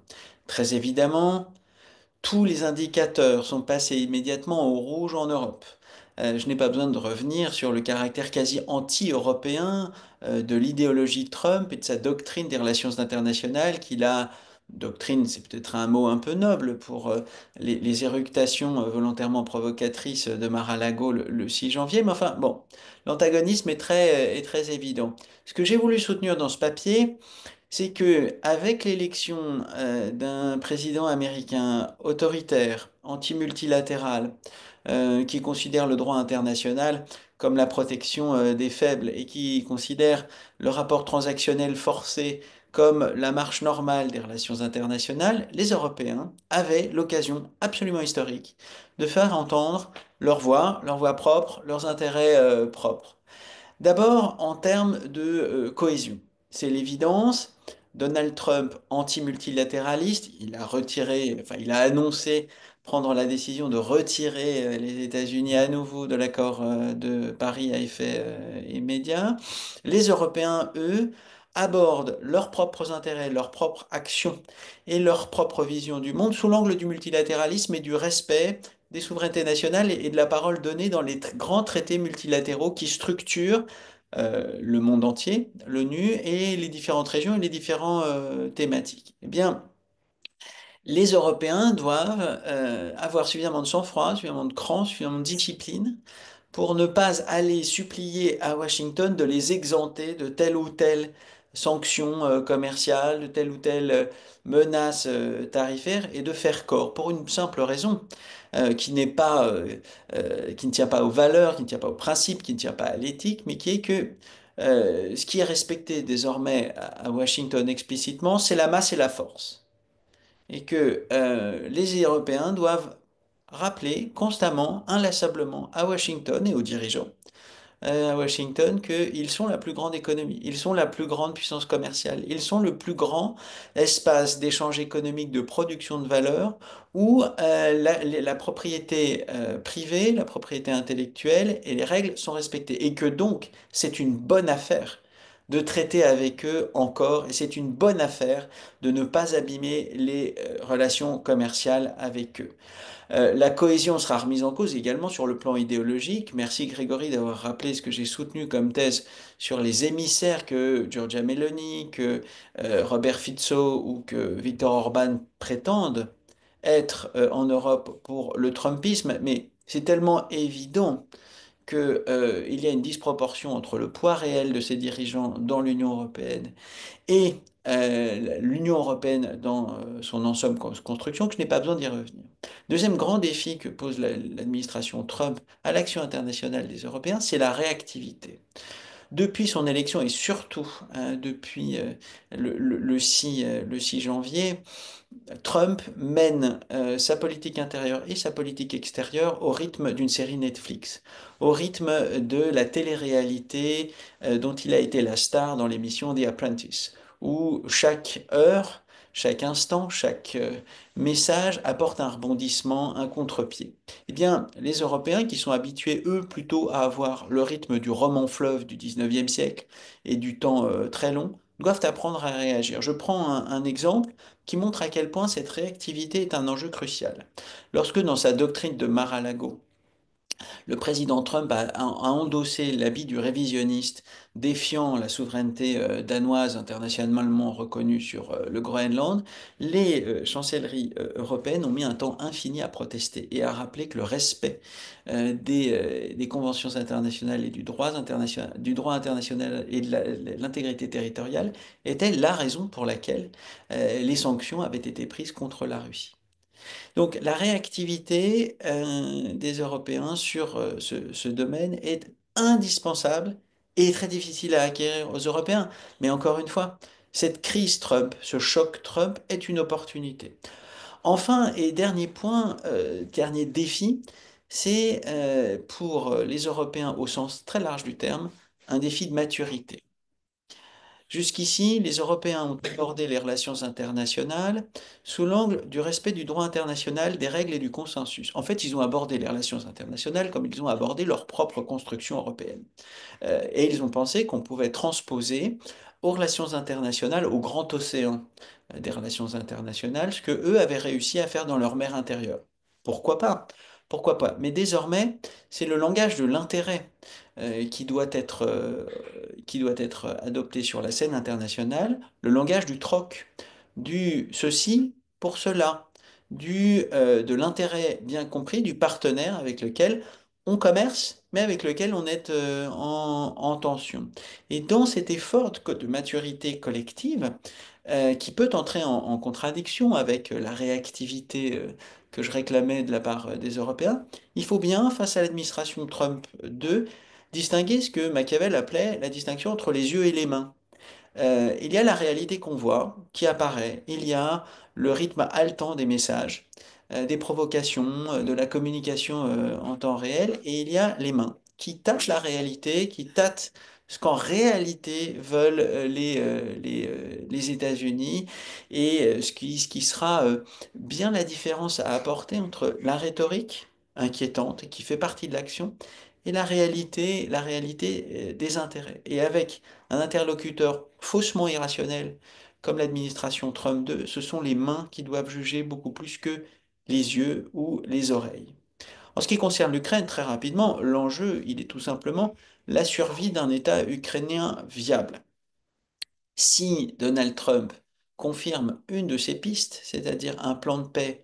Très évidemment, tous les indicateurs sont passés immédiatement au rouge en Europe. Je n'ai pas besoin de revenir sur le caractère quasi anti-européen de l'idéologie de Trump et de sa doctrine des relations internationales qu'il a. Doctrine, c'est peut-être un mot un peu noble pour les éructations volontairement provocatrices de Mar-a-Lago le 6 janvier, mais enfin, bon, l'antagonisme est très évident. Ce que j'ai voulu soutenir dans ce papier, c'est que avec l'élection d'un président américain autoritaire, anti-multilatéral, qui considère le droit international comme la protection des faibles et qui considère le rapport transactionnel forcé comme la marche normale des relations internationales, les Européens avaient l'occasion absolument historique de faire entendre leur voix propre, leurs intérêts propres. D'abord, en termes de cohésion. C'est l'évidence. Donald Trump, anti-multilatéraliste, il a retiré, enfin, il a annoncé prendre la décision de retirer les États-Unis à nouveau de l'accord de Paris à effet immédiat. Les Européens, eux, abordent leurs propres intérêts, leurs propres actions et leur propre vision du monde sous l'angle du multilatéralisme et du respect des souverainetés nationales et de la parole donnée dans les grands traités multilatéraux qui structurent le monde entier, l'ONU et les différentes régions et les différentes thématiques. Eh bien, les Européens doivent avoir suffisamment de sang-froid, suffisamment de cran, suffisamment de discipline pour ne pas aller supplier à Washington de les exempter de telle ou telle sanction commerciale, de telle ou telle menace tarifaire et de faire corps pour une simple raison qui ne tient pas aux valeurs, qui ne tient pas aux principes, qui ne tient pas à l'éthique, mais qui est que ce qui est respecté désormais à Washington explicitement, c'est la masse et la force et que les Européens doivent rappeler constamment, inlassablement à Washington et aux dirigeants à Washington qu'ils sont la plus grande économie, ils sont la plus grande puissance commerciale, ils sont le plus grand espace d'échange économique de production de valeur où la propriété privée, la propriété intellectuelle et les règles sont respectées. Et que donc c'est une bonne affaire de traiter avec eux encore, et c'est une bonne affaire de ne pas abîmer les relations commerciales avec eux. La cohésion sera remise en cause également sur le plan idéologique. Merci Grégory d'avoir rappelé ce que j'ai soutenu comme thèse sur les émissaires que Giorgia Meloni, que Robert Fico ou que Viktor Orban prétendent être en Europe pour le Trumpisme, mais c'est tellement évident que, il y a une disproportion entre le poids réel de ces dirigeants dans l'Union européenne et l'Union européenne dans son ensemble construction, que je n'ai pas besoin d'y revenir. Deuxième grand défi que pose l'administration Trump à l'action internationale des Européens, c'est la réactivité. Depuis son élection et surtout depuis le 6 janvier, Trump mène sa politique intérieure et sa politique extérieure au rythme d'une série Netflix, au rythme de la télé-réalité dont il a été la star dans l'émission The Apprentice, où chaque heure chaque instant, chaque message apporte un rebondissement, un contre-pied. Eh bien, les Européens qui sont habitués, eux, plutôt à avoir le rythme du roman-fleuve du 19e siècle et du temps très long, doivent apprendre à réagir. Je prends un exemple qui montre à quel point cette réactivité est un enjeu crucial. Lorsque dans sa doctrine de Mar-a-Lago, le président Trump a endossé l'habit du révisionniste, défiant la souveraineté danoise internationalement reconnue sur le Groenland. Les chancelleries européennes ont mis un temps infini à protester et à rappeler que le respect des conventions internationales et du droit international et de l'intégrité territoriale était la raison pour laquelle les sanctions avaient été prises contre la Russie. Donc la réactivité des Européens sur ce domaine est indispensable et très difficile à acquérir aux Européens. Mais encore une fois, cette crise Trump, ce choc Trump est une opportunité. Enfin, et dernier point, dernier défi, c'est pour les Européens au sens très large du terme, un défi de maturité. Jusqu'ici, les Européens ont abordé les relations internationales sous l'angle du respect du droit international, des règles et du consensus. En fait, ils ont abordé les relations internationales comme ils ont abordé leur propre construction européenne. Et ils ont pensé qu'on pouvait transposer aux relations internationales, au grand océan des relations internationales, ce que eux avaient réussi à faire dans leur mer intérieure. Pourquoi pas? Pourquoi pas? Mais désormais, c'est le langage de l'intérêt qui doit être adopté sur la scène internationale, le langage du troc, du ceci pour cela, de l'intérêt bien compris du partenaire avec lequel on commerce, mais avec lequel on est en tension. Et dans cet effort de maturité collective, qui peut entrer en contradiction avec la réactivité que je réclamais de la part des Européens, il faut bien, face à l'administration Trump 2, distinguer ce que Machiavel appelait la distinction entre les yeux et les mains. Il y a la réalité qu'on voit, qui apparaît. Il y a le rythme haletant des messages, des provocations, de la communication en temps réel. Et il y a les mains, qui tâtent la réalité, qui tâtent ce qu'en réalité veulent les États-Unis et ce qui sera bien la différence à apporter entre la rhétorique inquiétante qui fait partie de l'action et la réalité des intérêts. Et avec un interlocuteur faussement irrationnel comme l'administration Trump 2, ce sont les mains qui doivent juger beaucoup plus que les yeux ou les oreilles. En ce qui concerne l'Ukraine, très rapidement, l'enjeu, il est tout simplement la survie d'un État ukrainien viable. Si Donald Trump confirme une de ses pistes, c'est-à-dire un plan de paix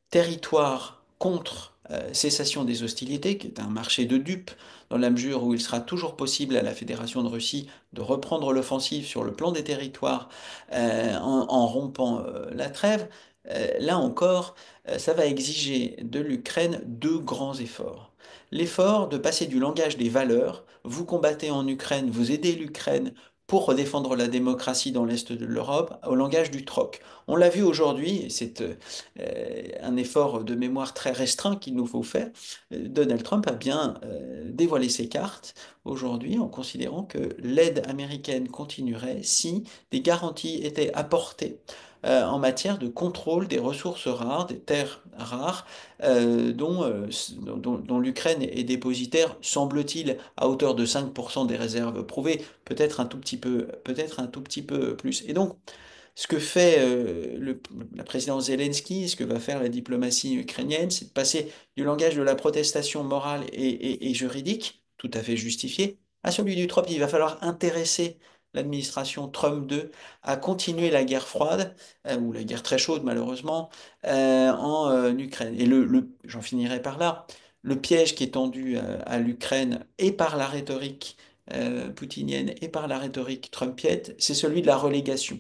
territoire contre cessation des hostilités, qui est un marché de dupes, dans la mesure où il sera toujours possible à la Fédération de Russie de reprendre l'offensive sur le plan des territoires en rompant la trêve. Là encore, ça va exiger de l'Ukraine deux grands efforts. L'effort de passer du langage des valeurs, vous combattez en Ukraine, vous aidez l'Ukraine pour défendre la démocratie dans l'Est de l'Europe, au langage du troc. On l'a vu aujourd'hui, et c'est un effort de mémoire très restreint qu'il nous faut faire. Donald Trump a bien dévoilé ses cartes aujourd'hui en considérant que l'aide américaine continuerait si des garanties étaient apportées en matière de contrôle des ressources rares, des terres rares, dont l'Ukraine est dépositaire, semble-t-il, à hauteur de 5% des réserves prouvées, peut-être un tout petit peu plus. Et donc, ce que fait la présidence Zelensky, ce que va faire la diplomatie ukrainienne, c'est de passer du langage de la protestation morale et juridique, tout à fait justifié, à celui du Trump. Il va falloir intéresser l'administration Trump 2 à continuer la guerre froide, ou la guerre très chaude malheureusement, en Ukraine. Et j'en finirai par là. Le piège qui est tendu à l'Ukraine et par la rhétorique poutinienne et par la rhétorique trumpienne, c'est celui de la relégation.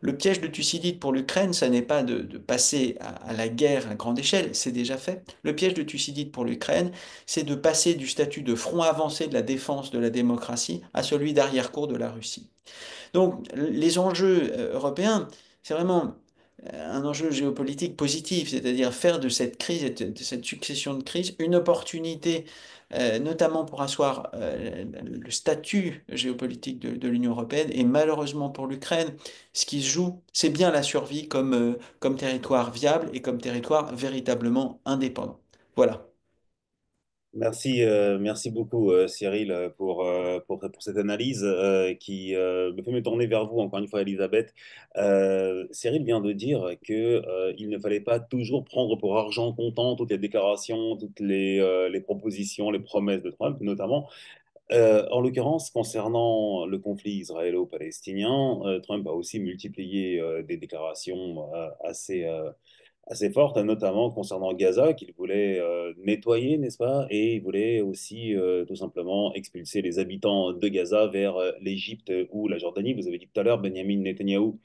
Le piège de Thucydide pour l'Ukraine, ça n'est pas de passer à la guerre à grande échelle, c'est déjà fait. Le piège de Thucydide pour l'Ukraine, c'est de passer du statut de front avancé de la défense de la démocratie à celui d'arrière-cour de la Russie. Donc les enjeux européens, c'est vraiment un enjeu géopolitique positif, c'est-à-dire faire de cette crise, de cette succession de crises, une opportunité, notamment pour asseoir le statut géopolitique de l'Union européenne. Et malheureusement pour l'Ukraine, ce qui se joue, c'est bien la survie comme territoire viable et comme territoire véritablement indépendant. Voilà. Merci beaucoup, Cyril, pour cette analyse qui me fait me tourner vers vous, encore une fois, Elisabeth. Cyril vient de dire que, il ne fallait pas toujours prendre pour argent comptant toutes les déclarations, toutes les propositions, les promesses de Trump, notamment. En l'occurrence, concernant le conflit israélo-palestinien, Trump a aussi multiplié des déclarations assez forte, notamment concernant Gaza, qu'il voulait nettoyer, n'est-ce pas? Et il voulait aussi tout simplement expulser les habitants de Gaza vers l'Égypte ou la Jordanie. Vous avez dit tout à l'heure, Benjamin Netanyahou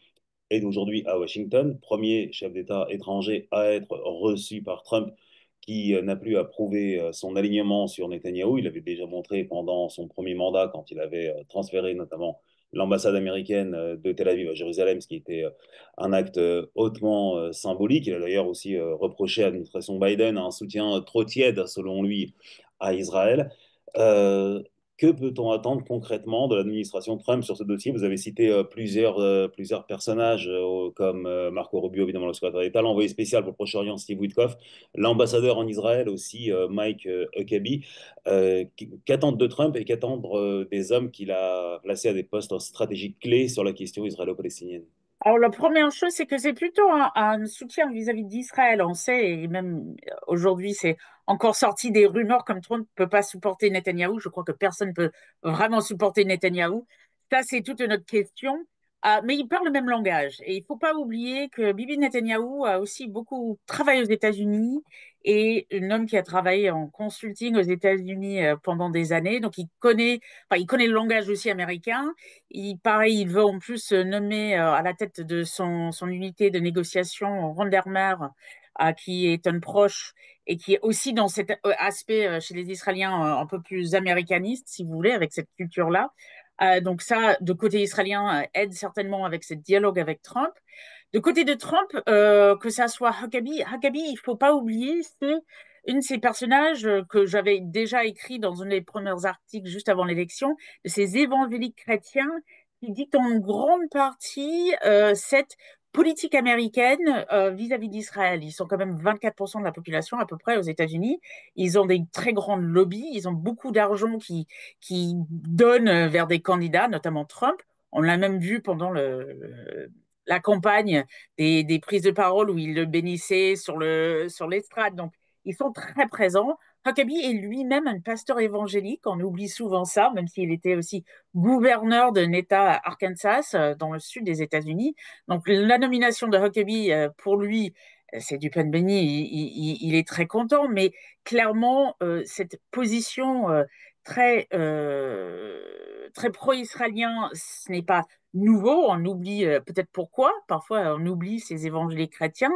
est aujourd'hui à Washington, premier chef d'État étranger à être reçu par Trump, qui n'a plus à prouver son alignement sur Netanyahou. Il avait déjà montré pendant son premier mandat, quand il avait transféré notamment l'ambassade américaine de Tel Aviv à Jérusalem, ce qui était un acte hautement symbolique. Il a d'ailleurs aussi reproché à l'administration Biden un soutien trop tiède, selon lui, à Israël. Euh, que peut-on attendre concrètement de l'administration Trump sur ce dossier? Vous avez cité plusieurs personnages comme Marco Rubio, évidemment le secrétaire d'État, l'envoyé spécial pour le Proche-Orient, Steve Witkoff, l'ambassadeur en Israël aussi, Mike Huckabee. Qu'attendre de Trump et qu'attendre des hommes qu'il a placés à des postes stratégiques clés sur la question israélo-palestinienne? Alors, la première chose, c'est que c'est plutôt un soutien vis-à-vis d'Israël. On sait, et même aujourd'hui, c'est encore sorti des rumeurs comme Trump ne peut pas supporter Netanyahou. Je crois que personne ne peut vraiment supporter Netanyahou. Ça, c'est toute une autre question. Mais ils parlent le même langage. Et il ne faut pas oublier que Bibi Netanyahou a aussi beaucoup travaillé aux États-Unis et un homme qui a travaillé en consulting aux États-Unis pendant des années. Donc, enfin, il connaît le langage aussi américain. Pareil, il veut en plus nommer à la tête de son unité de négociation Ron Dermer, qui est un proche et qui est aussi dans cet aspect chez les Israéliens un peu plus américaniste, si vous voulez, avec cette culture-là. Donc ça, de côté israélien, aide certainement avec ce dialogue avec Trump. De côté de Trump, que ça soit Huckabee, il faut pas oublier, c'est une de ces personnages que j'avais déjà écrit dans un des premiers articles juste avant l'élection, de ces évangéliques chrétiens qui dictent en grande partie cette politique américaine vis-à-vis d'Israël. Ils sont quand même 24% de la population à peu près aux États-Unis. Ils ont des très grandes lobbies, ils ont beaucoup d'argent qui donnent vers des candidats, notamment Trump. On l'a même vu pendant la campagne des prises de parole où il le bénissait sur l'estrade. Donc, ils sont très présents. Huckabee est lui-même un pasteur évangélique. On oublie souvent ça, même s'il était aussi gouverneur d'un État Arkansas, dans le sud des États-Unis. Donc, la nomination de Huckabee, pour lui, c'est du pain béni. Il est très content, mais clairement, cette position très pro-israélien, ce n'est pas nouveau. On oublie peut-être pourquoi. Parfois, on oublie ces évangéliques chrétiens.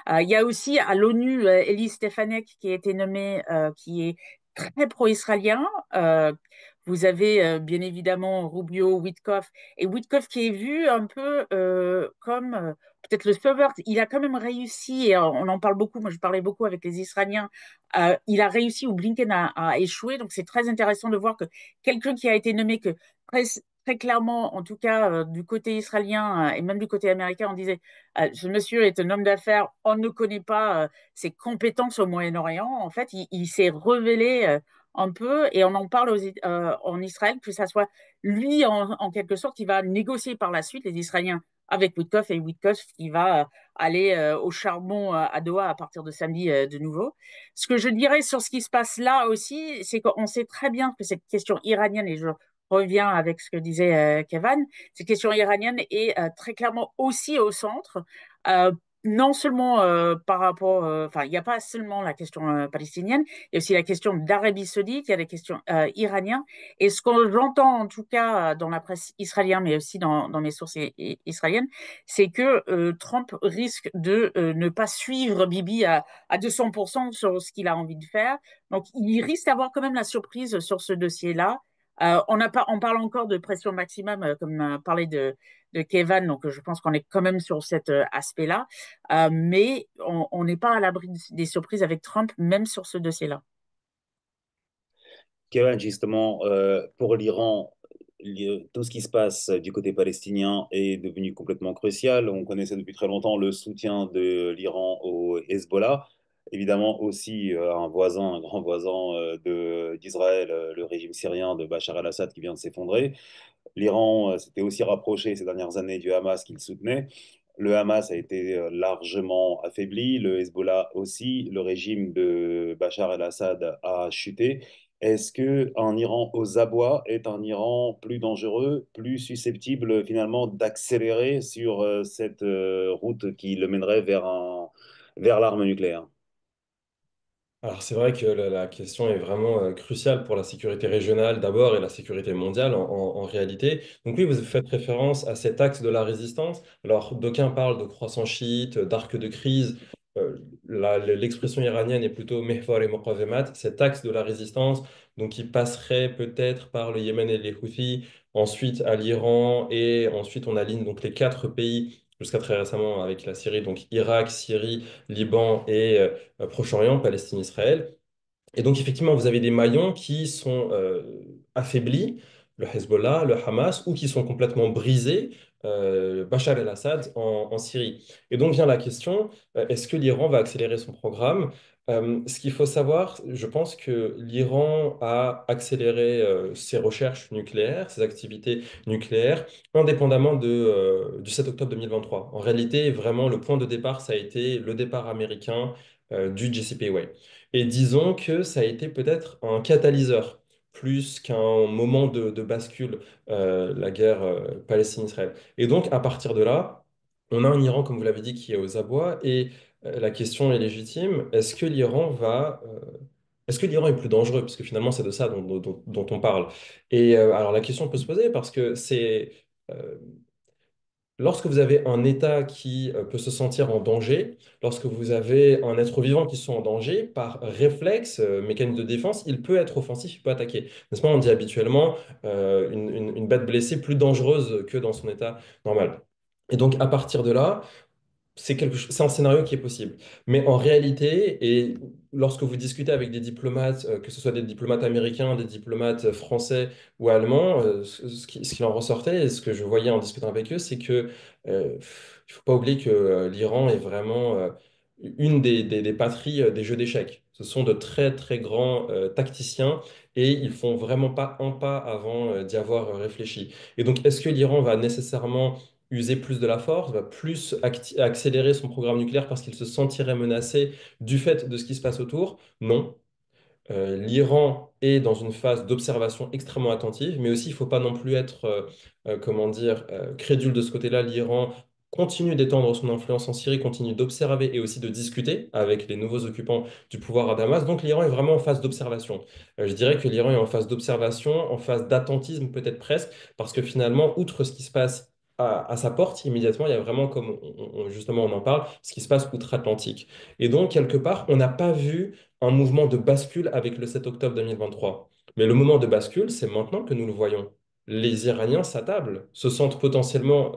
Il y a aussi à l'ONU Elie Stefanek qui a été nommé, qui est très pro-israélien. Vous avez bien évidemment Rubio, Witkoff, et Witkoff qui est vu un peu comme peut-être le sauveur. Il a quand même réussi, et on en parle beaucoup, moi je parlais beaucoup avec les Israéliens, il a réussi où Blinken a échoué, donc c'est très intéressant de voir que quelqu'un qui a été nommé que très, très clairement, en tout cas du côté israélien et même du côté américain, on disait ce monsieur est un homme d'affaires, on ne connaît pas ses compétences au Moyen-Orient. En fait, il s'est révélé un peu, et on en parle en Israël, que ça soit lui, en quelque sorte, qui va négocier par la suite, les Israéliens, avec Witkoff, et Witkoff qui va aller au charbon à Doha à partir de samedi de nouveau. Ce que je dirais sur ce qui se passe là aussi, c'est qu'on sait très bien que cette question iranienne, et je reviens avec ce que disait Kevin, cette question iranienne est très clairement aussi au centre. Euh, non seulement par rapport, enfin, il n'y a pas seulement la question palestinienne, il y a aussi la question d'Arabie Saoudite, il y a la question iranienne. Et ce que j'entends en tout cas dans la presse israélienne, mais aussi dans mes sources israéliennes, c'est que Trump risque de ne pas suivre Bibi à 200% sur ce qu'il a envie de faire. Donc, il risque d'avoir quand même la surprise sur ce dossier-là. On parle encore de pression maximum, comme parlait de Kievan, donc je pense qu'on est quand même sur cet aspect-là. Mais on n'est pas à l'abri des surprises avec Trump, même sur ce dossier-là. Kevin, justement, pour l'Iran, tout ce qui se passe du côté palestinien est devenu complètement crucial. On connaissait depuis très longtemps le soutien de l'Iran au Hezbollah. Évidemment aussi un voisin, un grand voisin d'Israël, le régime syrien de Bachar el-Assad qui vient de s'effondrer. L'Iran s'était aussi rapproché ces dernières années du Hamas qu'il soutenait. Le Hamas a été largement affaibli, le Hezbollah aussi, le régime de Bachar el-Assad a chuté. Est-ce que un Iran aux abois est un Iran plus dangereux, plus susceptible finalement d'accélérer sur cette route qui le mènerait vers l'arme nucléaire? Alors c'est vrai que la question est vraiment cruciale pour la sécurité régionale d'abord et la sécurité mondiale en réalité. Donc oui, vous faites référence à cet axe de la résistance. Alors d'aucuns parlent de croissant chiite, d'arc de crise. L'expression iranienne est plutôt mehvar et muqavemat, cet axe de la résistance, donc qui passerait peut-être par le Yémen et les Houthis, ensuite à l'Iran et ensuite on aligne donc les quatre pays jusqu'à très récemment avec la Syrie, donc Irak, Syrie, Liban et Proche-Orient, Palestine, Israël. Et donc, effectivement, vous avez des maillons qui sont affaiblis, le Hezbollah, le Hamas, ou qui sont complètement brisés, Bachar el-Assad en Syrie. Et donc vient la question, est-ce que l'Iran va accélérer son programme? Ce qu'il faut savoir, je pense que l'Iran a accéléré ses recherches nucléaires, ses activités nucléaires, indépendamment du 7 octobre 2023. En réalité, vraiment, le point de départ, ça a été le départ américain du JCPOA. Et disons que ça a été peut-être un catalyseur plus qu'un moment de bascule, la guerre Palestine-Israël. Et donc, à partir de là, on a un Iran, comme vous l'avez dit, qui est aux abois. Et la question est légitime, est-ce que l'Iran est plus dangereux? Parce que finalement, c'est de ça dont on parle. Et alors, la question peut se poser parce que euh, lorsque vous avez un État qui peut se sentir en danger, lorsque vous avez un être vivant qui se sent en danger, par réflexe, mécanisme de défense, il peut être offensif, il peut attaquer. N'est-ce pas? On dit habituellement une bête blessée plus dangereuse que dans son état normal. Et donc, à partir de là, c'est un scénario qui est possible. Mais en réalité, et lorsque vous discutez avec des diplomates, que ce soit des diplomates américains, des diplomates français ou allemands, ce qui en ressortait, et ce que je voyais en discutant avec eux, c'est que il faut pas oublier que l'Iran est vraiment une des patries des jeux d'échecs. Ce sont de très très grands tacticiens et ils font vraiment pas un pas avant d'y avoir réfléchi. Et donc, est-ce que l'Iran va nécessairement user plus de la force, va plus accélérer son programme nucléaire parce qu'il se sentirait menacé du fait de ce qui se passe autour? Non. L'Iran est dans une phase d'observation extrêmement attentive, mais aussi il ne faut pas non plus être, comment dire, crédule de ce côté-là. L'Iran continue d'étendre son influence en Syrie, continue d'observer et aussi de discuter avec les nouveaux occupants du pouvoir à Damas. Donc l'Iran est vraiment en phase d'observation. Je dirais que l'Iran est en phase d'observation, en phase d'attentisme peut-être presque, parce que finalement, outre ce qui se passe à sa porte, immédiatement, il y a vraiment, comme justement on en parle, ce qui se passe outre-Atlantique. Et donc, quelque part, on n'a pas vu un mouvement de bascule avec le 7 octobre 2023. Mais le moment de bascule, c'est maintenant que nous le voyons. Les Iraniens s'attablent, se sentent potentiellement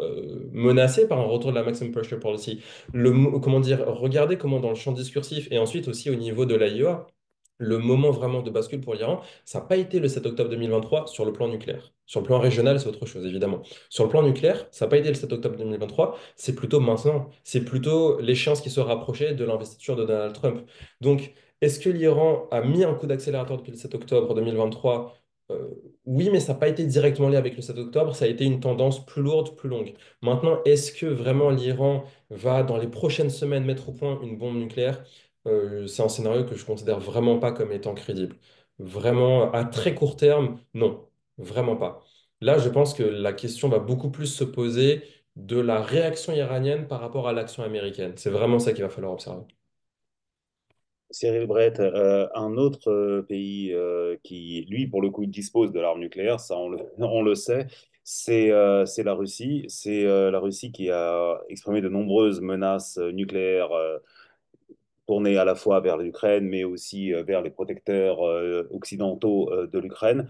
menacés par un retour de la maximum pressure policy. Comment dire, regardez comment dans le champ discursif et ensuite aussi au niveau de l'AIEA, le moment vraiment de bascule pour l'Iran, ça n'a pas été le 7 octobre 2023 sur le plan nucléaire. Sur le plan régional, c'est autre chose, évidemment. Sur le plan nucléaire, ça n'a pas été le 7 octobre 2023, c'est plutôt maintenant. C'est plutôt l'échéance qui se rapprochait de l'investiture de Donald Trump. Donc, est-ce que l'Iran a mis un coup d'accélérateur depuis le 7 octobre 2023? Euh, oui, mais ça n'a pas été directement lié avec le 7 octobre, ça a été une tendance plus lourde, plus longue. Maintenant, est-ce que vraiment l'Iran va, dans les prochaines semaines, mettre au point une bombe nucléaire? C'est un scénario que je considère vraiment pas comme étant crédible. Vraiment, à très court terme, non, vraiment pas. Là, je pense que la question va beaucoup plus se poser de la réaction iranienne par rapport à l'action américaine. C'est vraiment ça qu'il va falloir observer. Cyril Brett, un autre pays qui, lui, pour le coup, dispose de l'arme nucléaire, ça on le sait, c'est la Russie. C'est la Russie qui a exprimé de nombreuses menaces nucléaires tournées à la fois vers l'Ukraine, mais aussi vers les protecteurs occidentaux de l'Ukraine.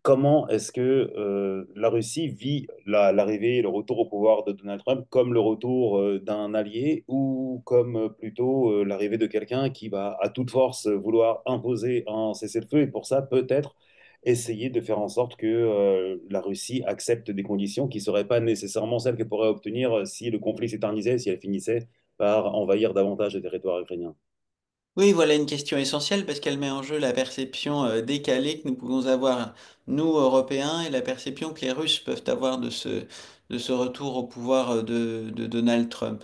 comment est-ce que la Russie vit l'arrivée et le retour au pouvoir de Donald Trump comme le retour d'un allié ou comme plutôt l'arrivée de quelqu'un qui va à toute force vouloir imposer un cessez-le-feu et pour ça peut-être essayer de faire en sorte que la Russie accepte des conditions qui ne seraient pas nécessairement celles qu'elle pourrait obtenir si le conflit s'éternisait, si elle finissait par envahir davantage de territoires ukrainiens. Oui, voilà une question essentielle parce qu'elle met en jeu la perception décalée que nous pouvons avoir, nous, Européens, et la perception que les Russes peuvent avoir de ce retour au pouvoir de Donald Trump.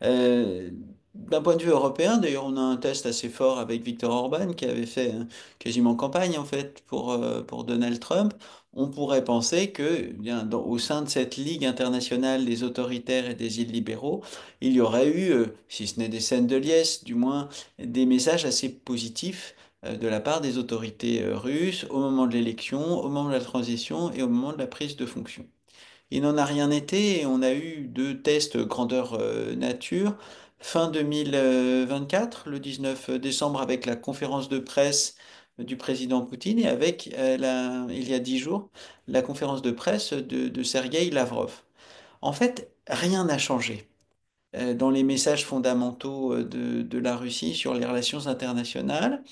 Euh, D'un point de vue européen, d'ailleurs, on a un test assez fort avec Viktor Orban qui avait fait quasiment campagne, en fait, pour Donald Trump. On pourrait penser que, eh bien, au sein de cette Ligue internationale des autoritaires et des illibéraux, il y aurait eu, si ce n'est des scènes de liesse, du moins des messages assez positifs de la part des autorités russes au moment de l'élection, au moment de la transition et au moment de la prise de fonction. Il n'en a rien été et on a eu deux tests grandeur nature. Fin 2024, le 19 décembre, avec la conférence de presse du président Poutine et avec, il y a 10 jours, la conférence de presse de Sergueï Lavrov. En fait, rien n'a changé dans les messages fondamentaux de la Russie sur les relations internationales.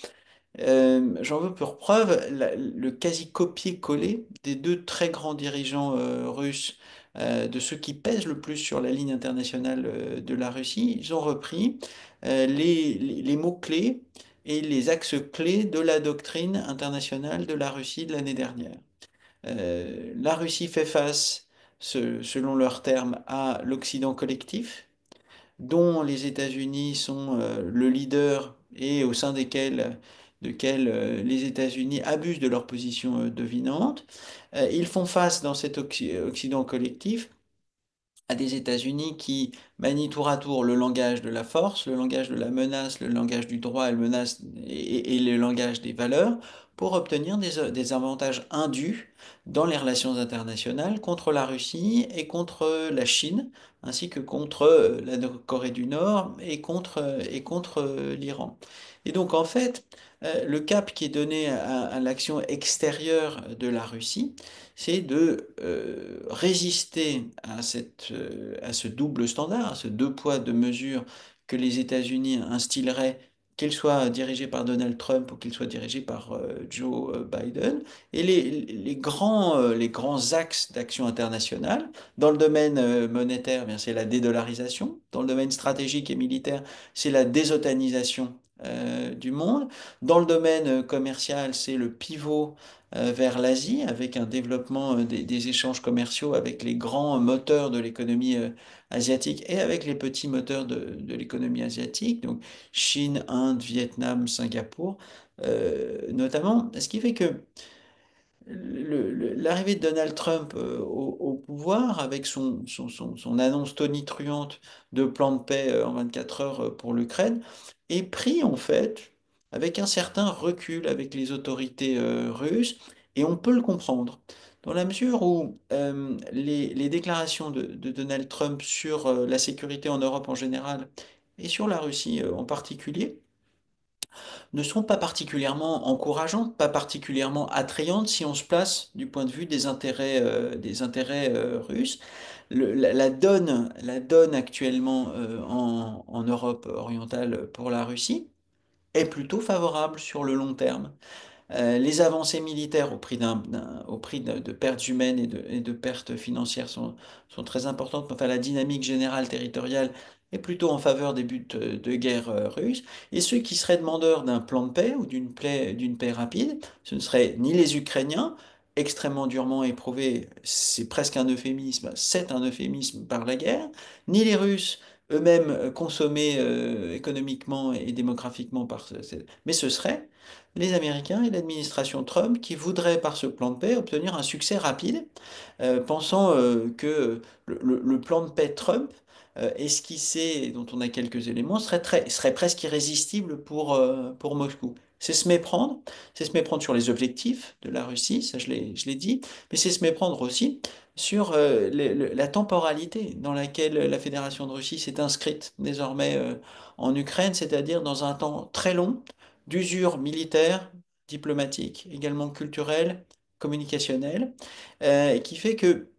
J'en veux pour preuve le quasi copier-coller des deux très grands dirigeants russes, de ceux qui pèsent le plus sur la ligne internationale de la Russie. Ils ont repris les mots-clés et les axes clés de la doctrine internationale de la Russie de l'année dernière. La Russie fait face, selon leurs termes, à l'Occident collectif dont les États-Unis sont le leader et au sein desquels les États-Unis abusent de leur position dominante. Ils font face dans cet Occident collectif à des États-Unis qui manient tour à tour le langage de la force, le langage de la menace, le langage du droit et, et le langage des valeurs pour obtenir des avantages indus dans les relations internationales contre la Russie et contre la Chine, ainsi que contre la Corée du Nord et contre l'Iran. Et donc en fait, le cap qui est donné à l'action extérieure de la Russie, c'est de résister à ce double standard, à ce deux poids, deux mesures que les États-Unis instilleraient, qu'ils soient dirigés par Donald Trump ou qu'ils soient dirigés par Joe Biden, et les grands axes d'action internationale. Dans le domaine monétaire, bien, c'est la dédollarisation. Dans le domaine stratégique et militaire, c'est la désotanisation du monde. Dans le domaine commercial, c'est le pivot vers l'Asie avec un développement des échanges commerciaux avec les grands moteurs de l'économie asiatique et avec les petits moteurs de l'économie asiatique, donc Chine, Inde, Vietnam, Singapour notamment. Ce qui fait que l'arrivée de Donald Trump au pouvoir, avec son annonce tonitruante de plan de paix en 24 heures pour l'Ukraine, est pris en fait avec un certain recul avec les autorités russes, et on peut le comprendre. Dans la mesure où les déclarations de Donald Trump sur la sécurité en Europe en général et sur la Russie en particulier, ne sont pas particulièrement encourageantes, pas particulièrement attrayantes si on se place du point de vue des intérêts russes. La donne actuellement en Europe orientale pour la Russie est plutôt favorable sur le long terme. Les avancées militaires au prix de pertes humaines et de pertes financières sont très importantes. Enfin, la dynamique générale territoriale est plutôt en faveur des buts de guerre russes. Et ceux qui seraient demandeurs d'un plan de paix ou d'une paix rapide, ce ne seraient ni les Ukrainiens, extrêmement durement éprouvés, c'est presque un euphémisme, c'est un euphémisme par la guerre, ni les Russes eux-mêmes consommés économiquement et démographiquement mais ce serait les Américains et l'administration Trump qui voudraient, par ce plan de paix, obtenir un succès rapide, pensant que le plan de paix Trump, esquissé, et dont on a quelques éléments, serait presque irrésistible pour Moscou. C'est se méprendre sur les objectifs de la Russie, ça je l'ai dit, mais c'est se méprendre aussi sur la temporalité dans laquelle la Fédération de Russie s'est inscrite désormais en Ukraine, c'est-à-dire dans un temps très long d'usure militaire, diplomatique, également culturelle communicationnel, qui fait que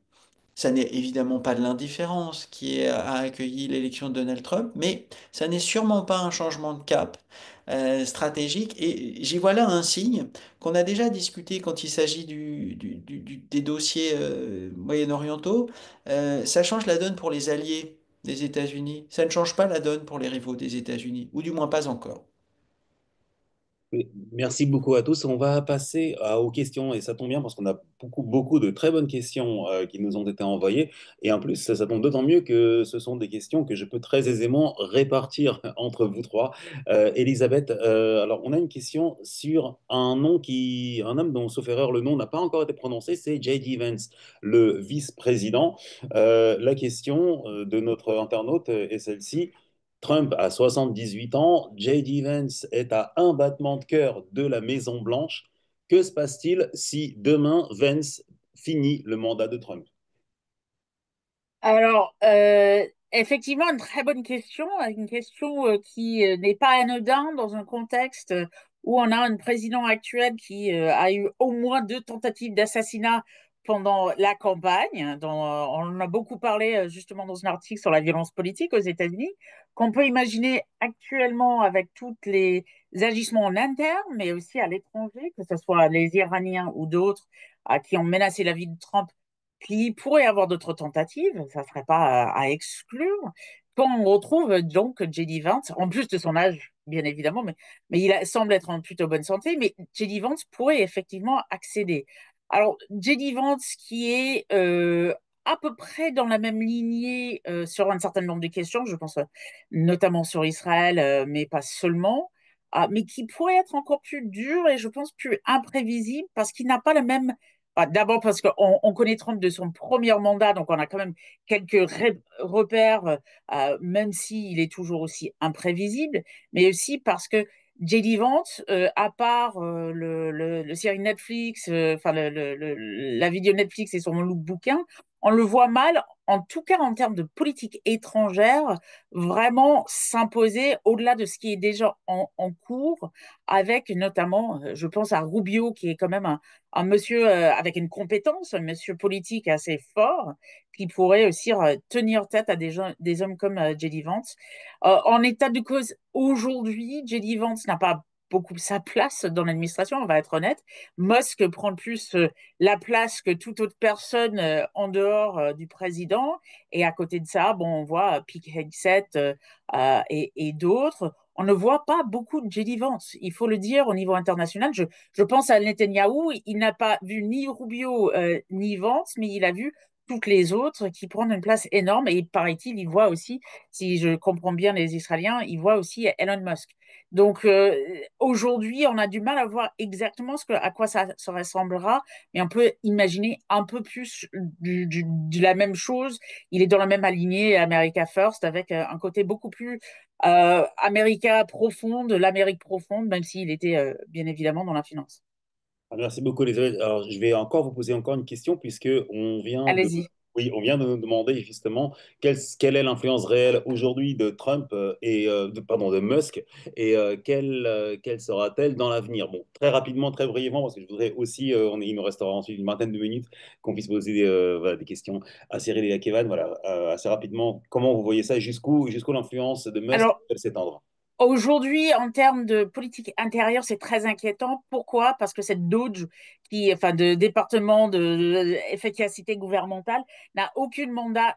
ça n'est évidemment pas de l'indifférence a accueilli l'élection de Donald Trump, mais ça n'est sûrement pas un changement de cap stratégique. Et j'y vois là un signe qu'on a déjà discuté quand il s'agit des dossiers moyen-orientaux. Ça change la donne pour les alliés des États-Unis. Ça ne change pas la donne pour les rivaux des États-Unis, ou du moins pas encore. Oui, merci beaucoup à tous. On va passer aux questions et ça tombe bien parce qu'on a beaucoup de très bonnes questions qui nous ont été envoyées. Et en plus, ça tombe d'autant mieux que ce sont des questions que je peux très aisément répartir entre vous trois. Elisabeth, alors on a une question sur un homme dont, sauf erreur, le nom n'a pas encore été prononcé, c'est J.D. Vance, le vice-président. La question de notre internaute est celle-ci. Trump a 78 ans, J.D. Vance est à un battement de cœur de la Maison-Blanche. Que se passe-t-il si demain Vance finit le mandat de Trump? Alors, effectivement, une très bonne question, une question qui n'est pas anodine dans un contexte où on a un président actuel qui a eu au moins 2 tentatives d'assassinat pendant la campagne, dont on en a beaucoup parlé justement dans un article sur la violence politique aux États-Unis, qu'on peut imaginer actuellement avec tous les agissements en interne, mais aussi à l'étranger, que ce soit les Iraniens ou d'autres qui ont menacé la vie de Trump qui pourrait avoir d'autres tentatives, ça ne serait pas à exclure. Quand on retrouve donc J.D. Vance, en plus de son âge, bien évidemment, mais semble être en plutôt bonne santé, mais J.D. Vance pourrait effectivement accéder. Alors, J.D. Vance qui est à peu près dans la même lignée sur un certain nombre de questions, je pense notamment sur Israël, mais pas seulement, mais qui pourrait être encore plus dur et je pense plus imprévisible parce qu'il n'a pas le même d'abord parce qu'on connaît Trump de son premier mandat, donc on a quand même quelques repères, même s'il est toujours aussi imprévisible, mais aussi parce que J.D. Vance, à part le série Netflix, enfin la vidéo Netflix et son look bouquin, on le voit mal, en tout cas en termes de politique étrangère, vraiment s'imposer au-delà de ce qui est déjà en cours, avec notamment, je pense à Rubio, qui est quand même un monsieur avec une compétence, un monsieur politique assez fort, qui pourrait aussi tenir tête à des hommes comme J.D. Vance. En état de cause, aujourd'hui, J.D. Vance n'a pas beaucoup sa place dans l'administration, on va être honnête. Musk prend plus la place que toute autre personne en dehors du président. Et à côté de ça, bon, on voit Pete Hegseth et d'autres. On ne voit pas beaucoup de J.D. Vance. Il faut le dire au niveau international. Je pense à Netanyahou. Il n'a pas vu ni Rubio ni Vance, mais il a vu toutes les autres qui prennent une place énorme. Et paraît-il, il voit aussi, si je comprends bien les Israéliens, il voit aussi Elon Musk. Donc aujourd'hui, on a du mal à voir exactement à quoi ça se ressemblera, mais on peut imaginer un peu plus de la même chose. Il est dans la même alignée America First avec un côté beaucoup plus America profonde, l'Amérique profonde, même s'il était bien évidemment dans la finance. Ah, merci beaucoup, Elisabeth. Alors, je vais encore vous poser encore une question puisque on vient de, Allez-y. oui, on vient de nous demander justement quelle est l'influence réelle aujourd'hui de Trump pardon, de Musk et quelle sera-t-elle dans l'avenir? Bon, très rapidement, très brièvement, parce que je voudrais aussi, il nous restera ensuite une vingtaine de minutes, qu'on puisse poser voilà, des questions à Cyril et à Kevin. Voilà, assez rapidement, comment vous voyez ça et jusqu'où l'influence de Musk Alors, peut s'étendre? aujourd'hui, en termes de politique intérieure, c'est très inquiétant. Pourquoi? Parce que cette DOGE, enfin, de département d'efficacité gouvernementale, n'a aucun mandat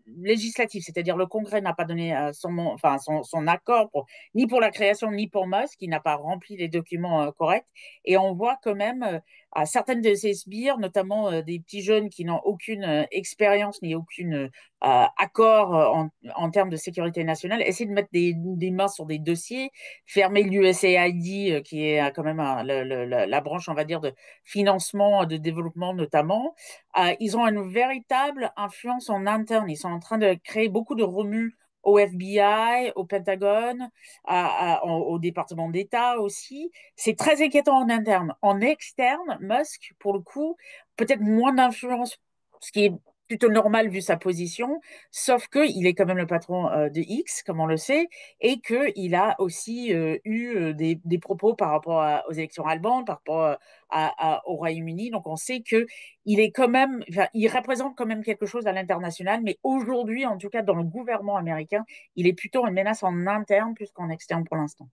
législatif. C'est-à-dire le Congrès n'a pas donné enfin, son accord ni pour la création ni pour Musk, qui n'a pas rempli les documents corrects. Et on voit quand même à certaines de ces sbires, notamment des petits jeunes qui n'ont aucune expérience ni aucune accord en termes de sécurité nationale, essayer de mettre des mains sur des dossiers, fermer l'USAID, qui est quand même la branche, on va dire, de financement, de développement notamment. Ils ont une véritable influence en interne. Ils sont en train de créer beaucoup de remous au FBI, au Pentagone, au département d'État aussi. C'est très inquiétant en interne. En externe, Musk, pour le coup, peut-être moins d'influence, ce qui est plutôt normal vu sa position, sauf qu'il est quand même le patron de X, comme on le sait, et qu'il a aussi eu des propos par rapport aux élections allemandes, par rapport au Royaume-Uni. Donc on sait que il est quand même, enfin, il représente quand même quelque chose à l'international, mais aujourd'hui, en tout cas dans le gouvernement américain, il est plutôt une menace en interne plus qu'en externe pour l'instant.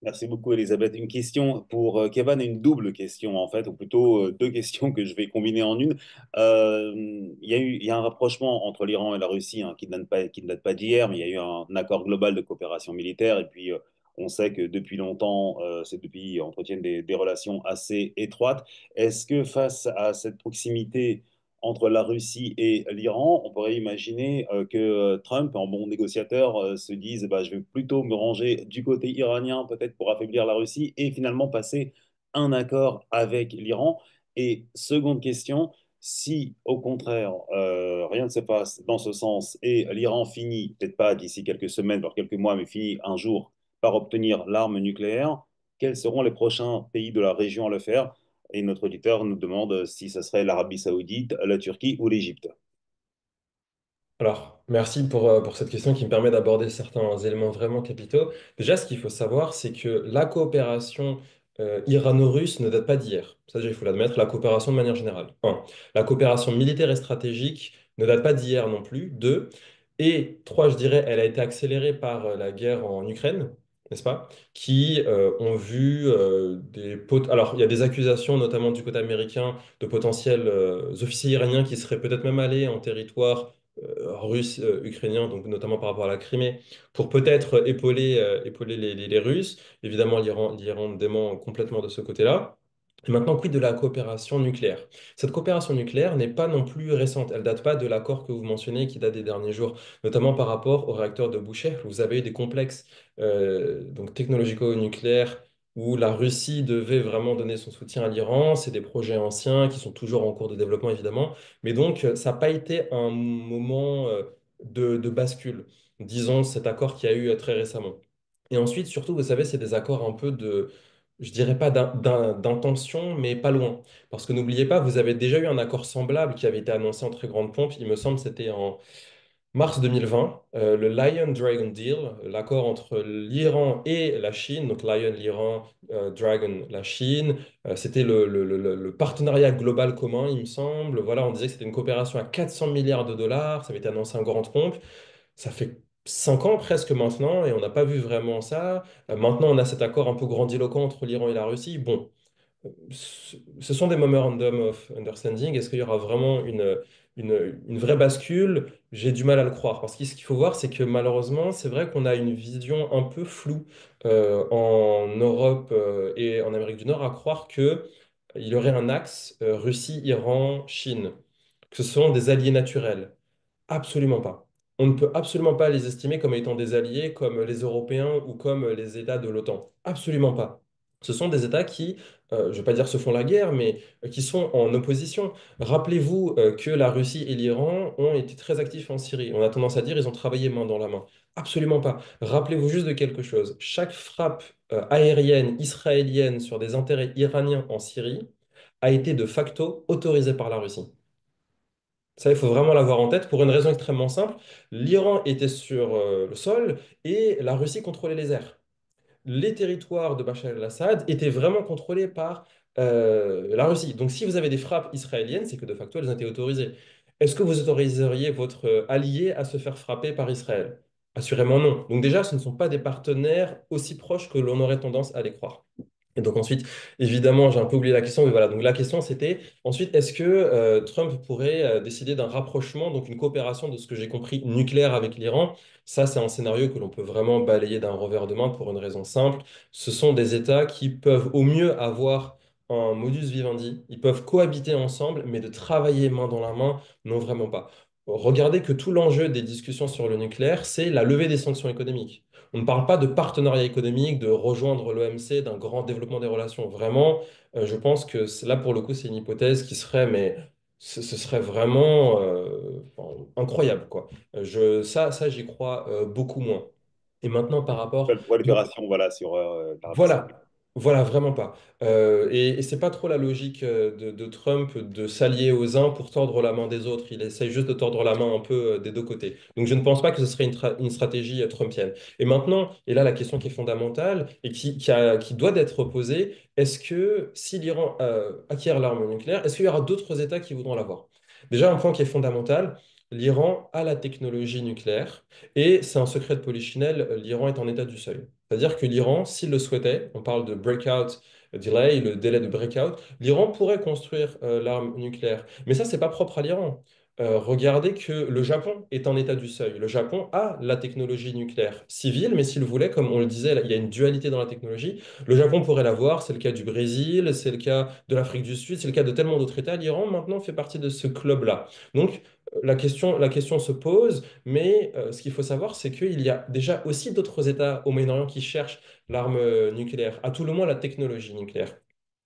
Merci beaucoup, Elisabeth. Une question pour Kevin et une double question, en fait, ou plutôt deux questions que je vais combiner en une. Il y a un rapprochement entre l'Iran et la Russie hein, qui ne date pas d'hier, mais il y a eu un accord global de coopération militaire. Et puis, on sait que depuis longtemps, ces deux pays entretiennent des relations assez étroites. Est-ce que face à cette proximité entre la Russie et l'Iran, on pourrait imaginer que Trump, en bon négociateur, se dise bah, je vais plutôt me ranger du côté iranien, peut-être pour affaiblir la Russie, et finalement passer un accord avec l'Iran. Et seconde question, si au contraire rien ne se passe dans ce sens et l'Iran finit, peut-être pas d'ici quelques semaines, voire quelques mois, mais finit un jour par obtenir l'arme nucléaire, quels seront les prochains pays de la région à le faire? Et notre auditeur nous demande si ce serait l'Arabie Saoudite, la Turquie ou l'Égypte. Alors, merci pour cette question qui me permet d'aborder certains éléments vraiment capitaux. Déjà, ce qu'il faut savoir, c'est que la coopération irano-russe ne date pas d'hier. Ça, déjà, il faut l'admettre, la coopération de manière générale. Un, la coopération militaire et stratégique ne date pas d'hier non plus. Deux, et trois, je dirais, elle a été accélérée par la guerre en Ukraine, n'est-ce pas? Qui ont vu Alors, il y a des accusations, notamment du côté américain, de potentiels officiers iraniens qui seraient peut-être même allés en territoire russe, ukrainien, donc notamment par rapport à la Crimée, pour peut-être épauler les Russes. Évidemment, l'Iran dément complètement de ce côté-là. Et maintenant, quid de la coopération nucléaire? Cette coopération nucléaire n'est pas non plus récente. Elle date pas de l'accord que vous mentionnez qui date des derniers jours, notamment par rapport au réacteur de Boucher. Vous avez eu des complexes donc technologico-nucléaires où la Russie devait vraiment donner son soutien à l'Iran. C'est des projets anciens qui sont toujours en cours de développement, évidemment. Mais donc, ça n'a pas été un moment de bascule, disons, cet accord qu'il y a eu très récemment. Et ensuite, surtout, vous savez, c'est des accords un peu je dirais pas d'intention, mais pas loin. Parce que n'oubliez pas, vous avez déjà eu un accord semblable qui avait été annoncé en très grande pompe. Il me semble que c'était en mars 2020, le Lion Dragon Deal, l'accord entre l'Iran et la Chine, donc Lion l'Iran, Dragon la Chine, c'était le partenariat global commun, il me semble. Voilà, on disait que c'était une coopération à 400 milliards de dollars, ça avait été annoncé en grande pompe. Ça fait 5 ans presque maintenant et on n'a pas vu vraiment ça. Maintenant, on a cet accord un peu grandiloquent entre l'Iran et la Russie. Bon, ce sont des memorandum of understanding. Est-ce qu'il y aura vraiment une vraie bascule? J'ai du mal à le croire. Parce que ce qu'il faut voir, c'est que malheureusement, c'est vrai qu'on a une vision un peu floue en Europe et en Amérique du Nord à croire que il y aurait un axe Russie, Iran, Chine, que ce sont des alliés naturels. Absolument pas. On ne peut absolument pas les estimer comme étant des alliés comme les Européens ou comme les États de l'OTAN. Absolument pas. Ce sont des États qui, je ne vais pas dire se font la guerre, mais qui sont en opposition. Rappelez-vous que la Russie et l'Iran ont été très actifs en Syrie. On a tendance à dire ils ont travaillé main dans la main. Absolument pas. Rappelez-vous juste de quelque chose. Chaque frappe aérienne israélienne sur des intérêts iraniens en Syrie a été de facto autorisée par la Russie. Ça, il faut vraiment l'avoir en tête pour une raison extrêmement simple. L'Iran était sur le sol et la Russie contrôlait les airs. Les territoires de Bachar el-Assad étaient vraiment contrôlés par la Russie. Donc, si vous avez des frappes israéliennes, c'est que de facto, elles ont été autorisées. Est-ce que vous autoriseriez votre allié à se faire frapper par Israël? Assurément non. Donc déjà, ce ne sont pas des partenaires aussi proches que l'on aurait tendance à les croire. Et donc ensuite, évidemment, j'ai un peu oublié la question, mais voilà. Donc la question c'était, ensuite, est-ce que Trump pourrait décider d'un rapprochement, donc une coopération de ce que j'ai compris nucléaire avec l'Iran? Ça, c'est un scénario que l'on peut vraiment balayer d'un revers de main pour une raison simple. Ce sont des États qui peuvent au mieux avoir un modus vivendi, ils peuvent cohabiter ensemble, mais de travailler main dans la main, non vraiment pas. Regardez que tout l'enjeu des discussions sur le nucléaire, c'est la levée des sanctions économiques. On ne parle pas de partenariat économique, de rejoindre l'OMC, d'un grand développement des relations. Vraiment, je pense que là, pour le coup, c'est une hypothèse qui serait, mais ce serait vraiment enfin, incroyable, quoi. Ça, j'y crois beaucoup moins. Et maintenant, par rapport... Prolifération, voilà, sur l'Arabie Voilà, Saoudite. Voilà, vraiment pas. Et c'est pas trop la logique de Trump de s'allier aux uns pour tordre la main des autres. Il essaye juste de tordre la main un peu des deux côtés. Donc je ne pense pas que ce serait une stratégie trumpienne. Et maintenant, et là la question qui est fondamentale et qui doit être posée, est-ce que si l'Iran acquiert l'arme nucléaire, est-ce qu'il y aura d'autres États qui voudront l'avoir? Déjà, un point qui est fondamental, l'Iran a la technologie nucléaire et c'est un secret de polichinelle, l'Iran est en état du seuil. C'est-à-dire que l'Iran, s'il le souhaitait, on parle de breakout delay, le délai de breakout, l'Iran pourrait construire l'arme nucléaire. Mais ça, c'est pas propre à l'Iran. Regardez que le Japon est en état du seuil. Le Japon a la technologie nucléaire civile, mais s'il voulait, comme on le disait, il y a une dualité dans la technologie. Le Japon pourrait l'avoir, c'est le cas du Brésil, c'est le cas de l'Afrique du Sud, c'est le cas de tellement d'autres États. L'Iran, maintenant, fait partie de ce club-là. Donc, la question se pose, mais ce qu'il faut savoir, c'est qu'il y a déjà aussi d'autres États au Moyen-Orient qui cherchent l'arme nucléaire, à tout le moins la technologie nucléaire.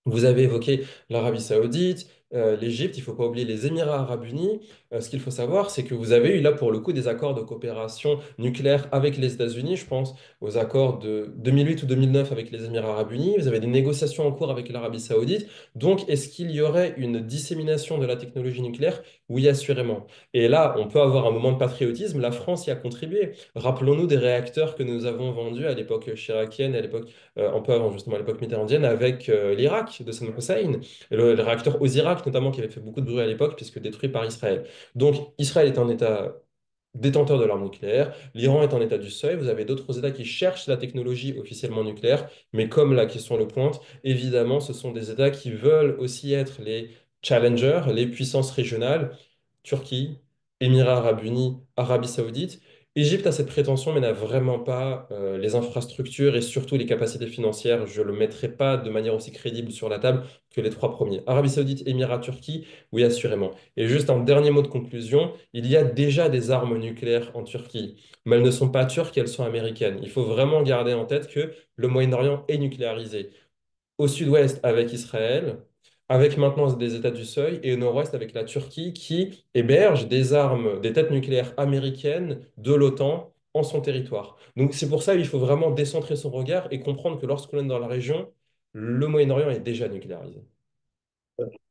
Vous avez évoqué l'Arabie Saoudite, l'Égypte, il ne faut pas oublier les Émirats Arabes Unis. Ce qu'il faut savoir, c'est que vous avez eu là pour le coup des accords de coopération nucléaire avec les États-Unis. Je pense aux accords de 2008 ou 2009 avec les Émirats Arabes Unis. Vous avez des négociations en cours avec l'Arabie Saoudite. Donc, est-ce qu'il y aurait une dissémination de la technologie nucléaire? Oui, assurément. Et là, on peut avoir un moment de patriotisme. La France y a contribué. Rappelons-nous des réacteurs que nous avons vendus à l'époque chiracienne, à l'époque un peu avant justement à l'époque mitterrandienne, avec l'Irak de Saddam Hussein, et le réacteur Osirak notamment, qui avait fait beaucoup de bruit à l'époque, puisque détruit par Israël. Donc Israël est un État détenteur de l'arme nucléaire, l'Iran est en état du seuil, vous avez d'autres États qui cherchent la technologie officiellement nucléaire, mais comme la question le pointe, évidemment, ce sont des États qui veulent aussi être les challengers, les puissances régionales, Turquie, Émirats arabes unis, Arabie saoudite. Égypte a cette prétention, mais n'a vraiment pas les infrastructures et surtout les capacités financières. Je ne le mettrai pas de manière aussi crédible sur la table que les trois premiers. Arabie saoudite, Émirats, Turquie, oui, assurément. Et juste un dernier mot de conclusion, il y a déjà des armes nucléaires en Turquie, mais elles ne sont pas turques, elles sont américaines. Il faut vraiment garder en tête que le Moyen-Orient est nucléarisé au sud-ouest avec Israël, avec maintenant des États du Seuil, et au nord-ouest avec la Turquie qui héberge des armes, des têtes nucléaires américaines de l'OTAN en son territoire. Donc c'est pour ça qu'il faut vraiment décentrer son regard et comprendre que lorsqu'on est dans la région, le Moyen-Orient est déjà nucléarisé.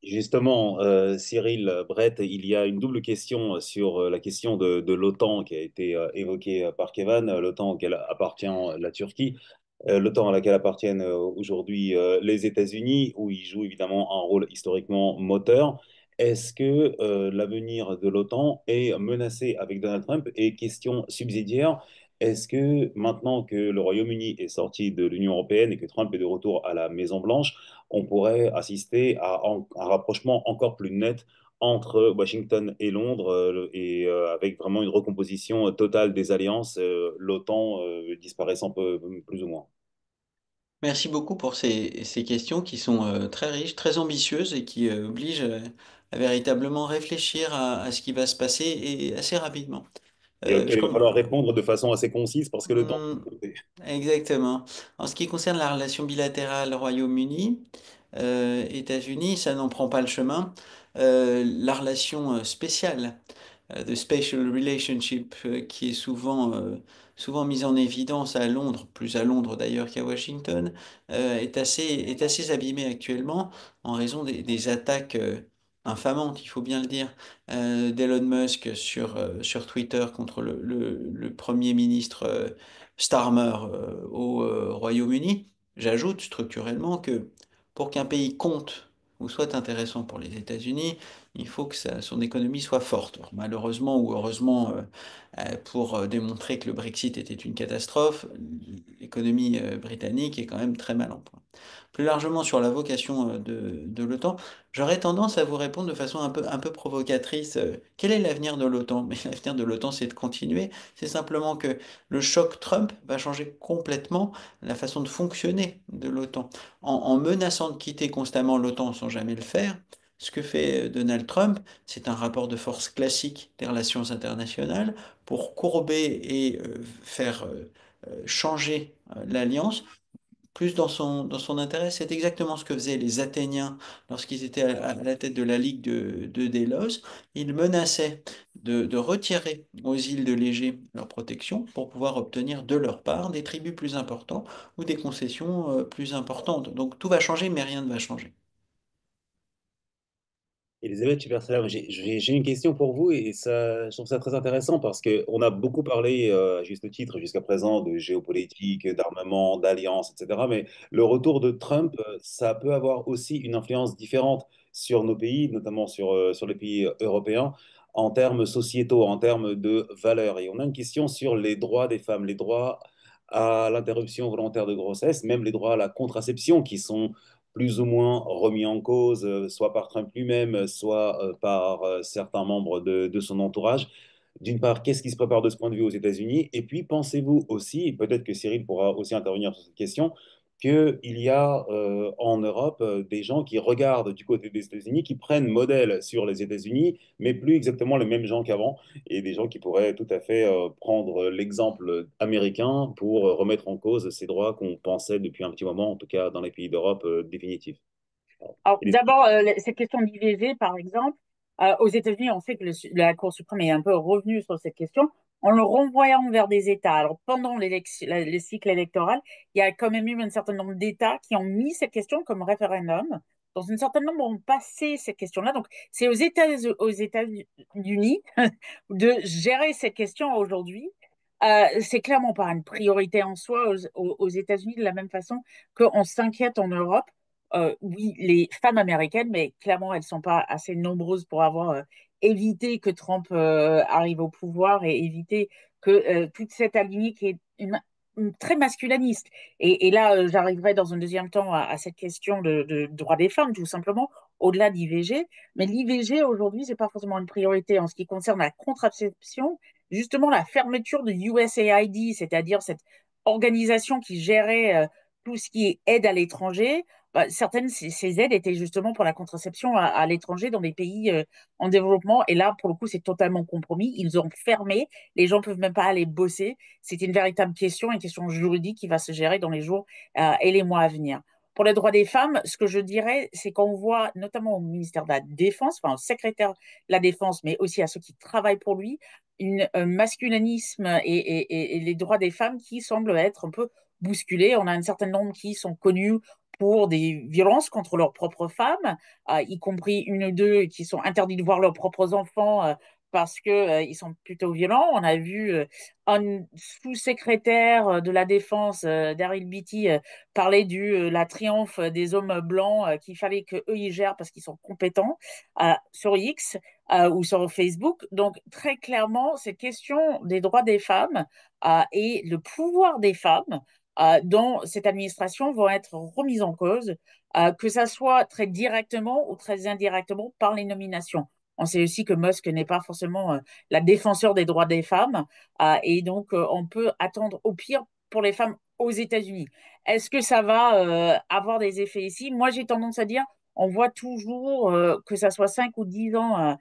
Justement, Cyril, Brett, il y a une double question sur la question de l'OTAN qui a été évoquée par Kevin, l'OTAN auquel appartient la Turquie, l'OTAN à laquelle appartiennent aujourd'hui les États-Unis, où ils jouent évidemment un rôle historiquement moteur. Est-ce que l'avenir de l'OTAN est menacé avec Donald Trump? Et question subsidiaire, est-ce que maintenant que le Royaume-Uni est sorti de l'Union européenne et que Trump est de retour à la Maison-Blanche, on pourrait assister à un rapprochement encore plus net entre Washington et Londres et avec vraiment une recomposition totale des alliances, l'OTAN disparaissant plus ou moins. Merci beaucoup pour ces questions qui sont très riches, très ambitieuses et qui obligent à véritablement réfléchir à ce qui va se passer et assez rapidement. Et Je auquel il va falloir répondre de façon assez concise parce que le temps Hmm, est compté. exactement. En ce qui concerne la relation bilatérale Royaume-Uni, États-Unis, ça n'en prend pas le chemin. La relation spéciale de Special Relationship, qui est souvent mise en évidence à Londres, plus à Londres d'ailleurs qu'à Washington, est assez abîmée actuellement en raison des attaques infamantes, il faut bien le dire, d'Elon Musk sur Twitter contre le Premier ministre Starmer au Royaume-Uni. J'ajoute structurellement que pour qu'un pays compte ou soit intéressant pour les États-Unis, il faut que son économie soit forte. Alors, malheureusement ou heureusement, pour démontrer que le Brexit était une catastrophe, l'économie britannique est quand même très mal en point. Plus largement sur la vocation de l'OTAN, j'aurais tendance à vous répondre de façon un peu provocatrice. Quel est l'avenir de l'OTAN? Mais l'avenir de l'OTAN, c'est de continuer. C'est simplement que le choc Trump va changer complètement la façon de fonctionner de l'OTAN. En menaçant de quitter constamment l'OTAN sans jamais le faire, ce que fait Donald Trump, c'est un rapport de force classique des relations internationales pour courber et faire changer l'alliance plus dans son intérêt. C'est exactement ce que faisaient les Athéniens lorsqu'ils étaient à la tête de la Ligue de Délos. Ils menaçaient de retirer aux îles de l'Égée leur protection pour pouvoir obtenir de leur part des tributs plus importants ou des concessions plus importantes. Donc tout va changer, mais rien ne va changer. Elisabeth Schubert-Salam, j'ai une question pour vous et ça, je trouve ça très intéressant parce qu'on a beaucoup parlé, à juste titre, jusqu'à présent, de géopolitique, d'armement, d'alliance, etc. Mais le retour de Trump, ça peut avoir aussi une influence différente sur nos pays, notamment sur les pays européens, en termes sociétaux, en termes de valeurs. Et on a une question sur les droits des femmes, les droits à l'interruption volontaire de grossesse, même les droits à la contraception qui sont plus ou moins remis en cause, soit par Trump lui-même, soit par certains membres de son entourage. D'une part, qu'est-ce qui se prépare de ce point de vue aux États-Unis? Et puis, pensez-vous aussi, et peut-être que Cyril pourra aussi intervenir sur cette question, qu'il y a en Europe des gens qui regardent du côté des États-Unis, qui prennent modèle sur les États-Unis, mais plus exactement les mêmes gens qu'avant, et des gens qui pourraient tout à fait prendre l'exemple américain pour remettre en cause ces droits qu'on pensait depuis un petit moment, en tout cas dans les pays d'Europe, définitifs. Alors, Et les- d'abord, cette question d'IVG, par exemple, aux États-Unis, on sait que la Cour suprême est un peu revenue sur cette question en le renvoyant vers des États. Alors, pendant le cycle électoral, il y a quand même eu un certain nombre d'États qui ont mis cette question comme référendum. Dans un certain nombre ont passé cette question-là. Donc, c'est aux États-Unis de gérer cette question aujourd'hui. C'est clairement pas une priorité en soi aux États-Unis de la même façon qu'on s'inquiète en Europe. Oui, les femmes américaines, mais clairement, elles ne sont pas assez nombreuses pour avoir évité que Trump arrive au pouvoir et éviter que toute cette lignée qui est très masculiniste. Et là, j'arriverai dans un deuxième temps à cette question de droit des femmes, tout simplement, au-delà de l'IVG. Mais l'IVG, aujourd'hui, ce n'est pas forcément une priorité en ce qui concerne la contraception. Justement, la fermeture de USAID, c'est-à-dire cette organisation qui gérait tout ce qui est aide à l'étranger, bah, certaines, ces aides étaient justement pour la contraception à l'étranger dans des pays en développement. Et là, pour le coup, c'est totalement compromis. Ils ont fermé. Les gens ne peuvent même pas aller bosser. C'est une question juridique qui va se gérer dans les jours et les mois à venir. Pour les droits des femmes, ce que je dirais, c'est qu'on voit notamment au ministère de la Défense, enfin au secrétaire de la Défense, mais aussi à ceux qui travaillent pour lui, un masculinisme et les droits des femmes qui semblent être un peu bousculés. On a un certain nombre qui sont connus pour des violences contre leurs propres femmes, y compris une ou deux qui sont interdits de voir leurs propres enfants parce que ils sont plutôt violents. On a vu un sous-secrétaire de la Défense, Daryl Beatty, parler du la triomphe des hommes blancs qu'il fallait qu'eux ils gèrent parce qu'ils sont compétents sur X ou sur Facebook. Donc, très clairement, cette question des droits des femmes et le pouvoir des femmes dans cette administration vont être remises en cause, que ça soit très directement ou très indirectement par les nominations. On sait aussi que Musk n'est pas forcément la défenseur des droits des femmes, et donc on peut attendre au pire pour les femmes aux États-Unis. Est-ce que ça va avoir des effets ici? Moi, j'ai tendance à dire, on voit toujours que ça soit 5 ou 10 ans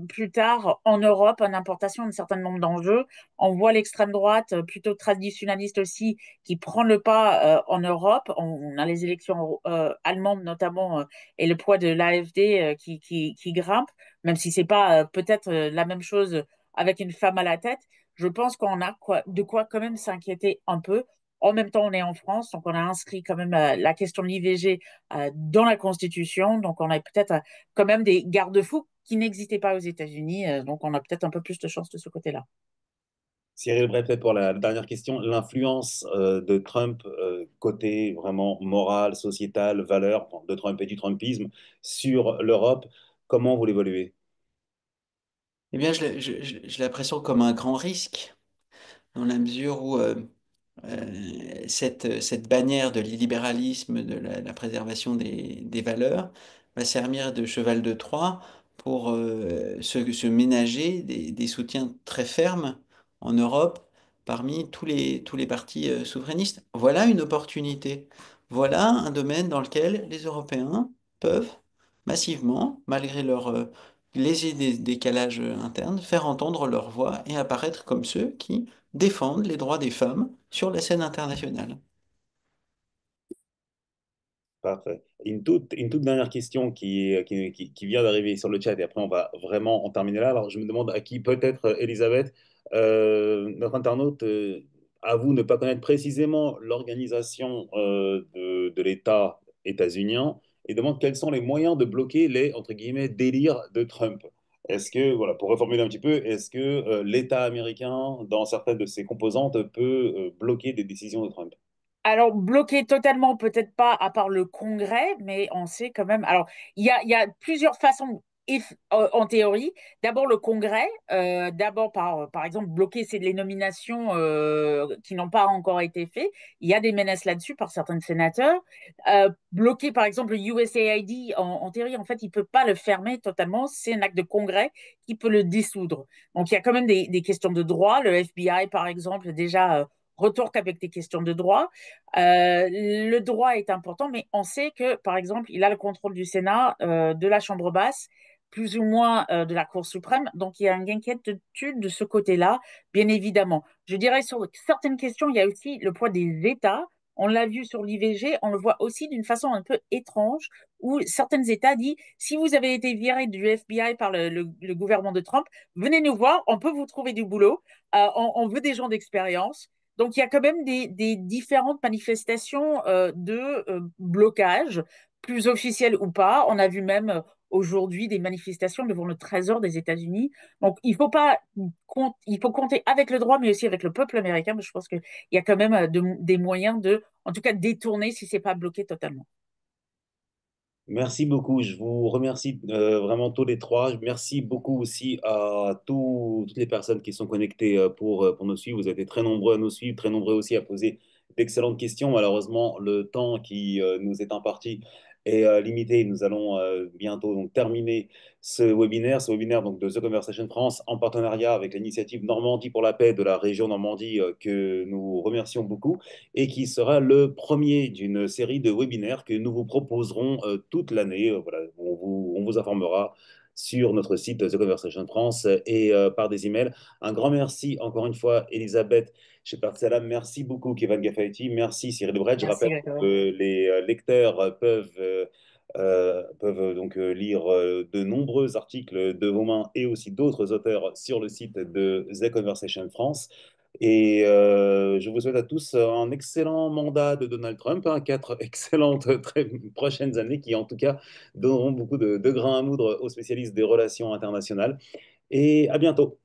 plus tard en Europe, en importation d'un certain nombre d'enjeux. On voit l'extrême droite, plutôt traditionnaliste aussi, qui prend le pas en Europe. On a les élections allemandes notamment et le poids de l'AfD qui grimpe, même si c'est pas peut-être la même chose avec une femme à la tête. Je pense qu'on a de quoi quand même s'inquiéter un peu. En même temps, on est en France, donc on a inscrit quand même la question de l'IVG dans la Constitution, donc on a peut-être quand même des garde-fous qui n'existaient pas aux États-Unis, donc on a peut-être un peu plus de chance de ce côté-là. Cyril Brevet, pour la dernière question, l'influence de Trump, côté vraiment moral, sociétal, valeur, bon, de Trump et du Trumpisme sur l'Europe, comment vous l'évaluez? Eh bien, je l'impression comme un grand risque, dans la mesure où cette bannière de l'illibéralisme, de la préservation des valeurs, va servir de cheval de Troie pour se ménager des soutiens très fermes en Europe parmi tous les partis souverainistes. Voilà une opportunité. Voilà un domaine dans lequel les Européens peuvent massivement, malgré leur léger décalage interne, faire entendre leur voix et apparaître comme ceux qui défendent les droits des femmes sur la scène internationale. Parfait. Une toute dernière question qui vient d'arriver sur le chat et après on va vraiment en terminer là. Alors je me demande à qui peut-être Elisabeth, notre internaute, avoue ne pas connaître précisément l'organisation de l'État états-unien et demande quels sont les moyens de bloquer les, entre guillemets, délires de Trump. Est-ce que, voilà, pour reformuler un petit peu, est-ce que l'État américain, dans certaines de ses composantes, peut bloquer des décisions de Trump? Alors, bloqué totalement, peut-être pas, à part le Congrès, mais on sait quand même. Alors, il y a plusieurs façons, en théorie. D'abord, le Congrès, d'abord par exemple, bloquer c'est les nominations qui n'ont pas encore été faites. Il y a des menaces là-dessus par certains sénateurs. Bloquer, par exemple, le USAID, en théorie, en fait, il peut pas le fermer totalement. C'est un acte de Congrès qui peut le dissoudre. Donc, il y a quand même des questions de droit. Le FBI, par exemple, déjà. Retorque avec des questions de droit. Le droit est important, mais on sait que, par exemple, il a le contrôle du Sénat, de la Chambre basse, plus ou moins de la Cour suprême. Donc, il y a une inquiétude de ce côté-là, bien évidemment. Je dirais sur certaines questions, il y a aussi le poids des États. On l'a vu sur l'IVG, on le voit aussi d'une façon un peu étrange, où certains États disent, si vous avez été viré du FBI par le gouvernement de Trump, venez nous voir, on peut vous trouver du boulot, on veut des gens d'expérience. Donc, il y a quand même des différentes manifestations blocage, plus officielles ou pas. On a vu même aujourd'hui des manifestations devant le Trésor des États-Unis. Donc, il faut pas il faut compter avec le droit, mais aussi avec le peuple américain. Mais je pense qu'il y a quand même des moyens de, en tout cas, détourner si c'est pas bloqué totalement. Merci beaucoup. Je vous remercie vraiment tous les trois. Merci beaucoup aussi à toutes les personnes qui sont connectées pour nous suivre. Vous êtes très nombreux à nous suivre, très nombreux aussi à poser d'excellentes questions. Malheureusement, le temps qui nous est imparti est limité. Nous allons bientôt donc terminer ce webinaire donc de The Conversation France en partenariat avec l'initiative Normandie pour la paix de la région Normandie que nous remercions beaucoup et qui sera le premier d'une série de webinaires que nous vous proposerons toute l'année. Voilà, on vous informera sur notre site The Conversation France et par des emails. Un grand merci encore une fois, Elisabeth Shepard-Salam. Merci beaucoup, Kevin Gaffaetti. Merci, Cyril Lebret. Je Merci, rappelle Grégory. que les lecteurs peuvent donc lire de nombreux articles de vos mains et aussi d'autres auteurs sur le site de The Conversation France. Et je vous souhaite à tous un excellent mandat de Donald Trump, hein, 4 excellentes très prochaines années qui, en tout cas, donneront beaucoup de grains à moudre aux spécialistes des relations internationales. Et à bientôt.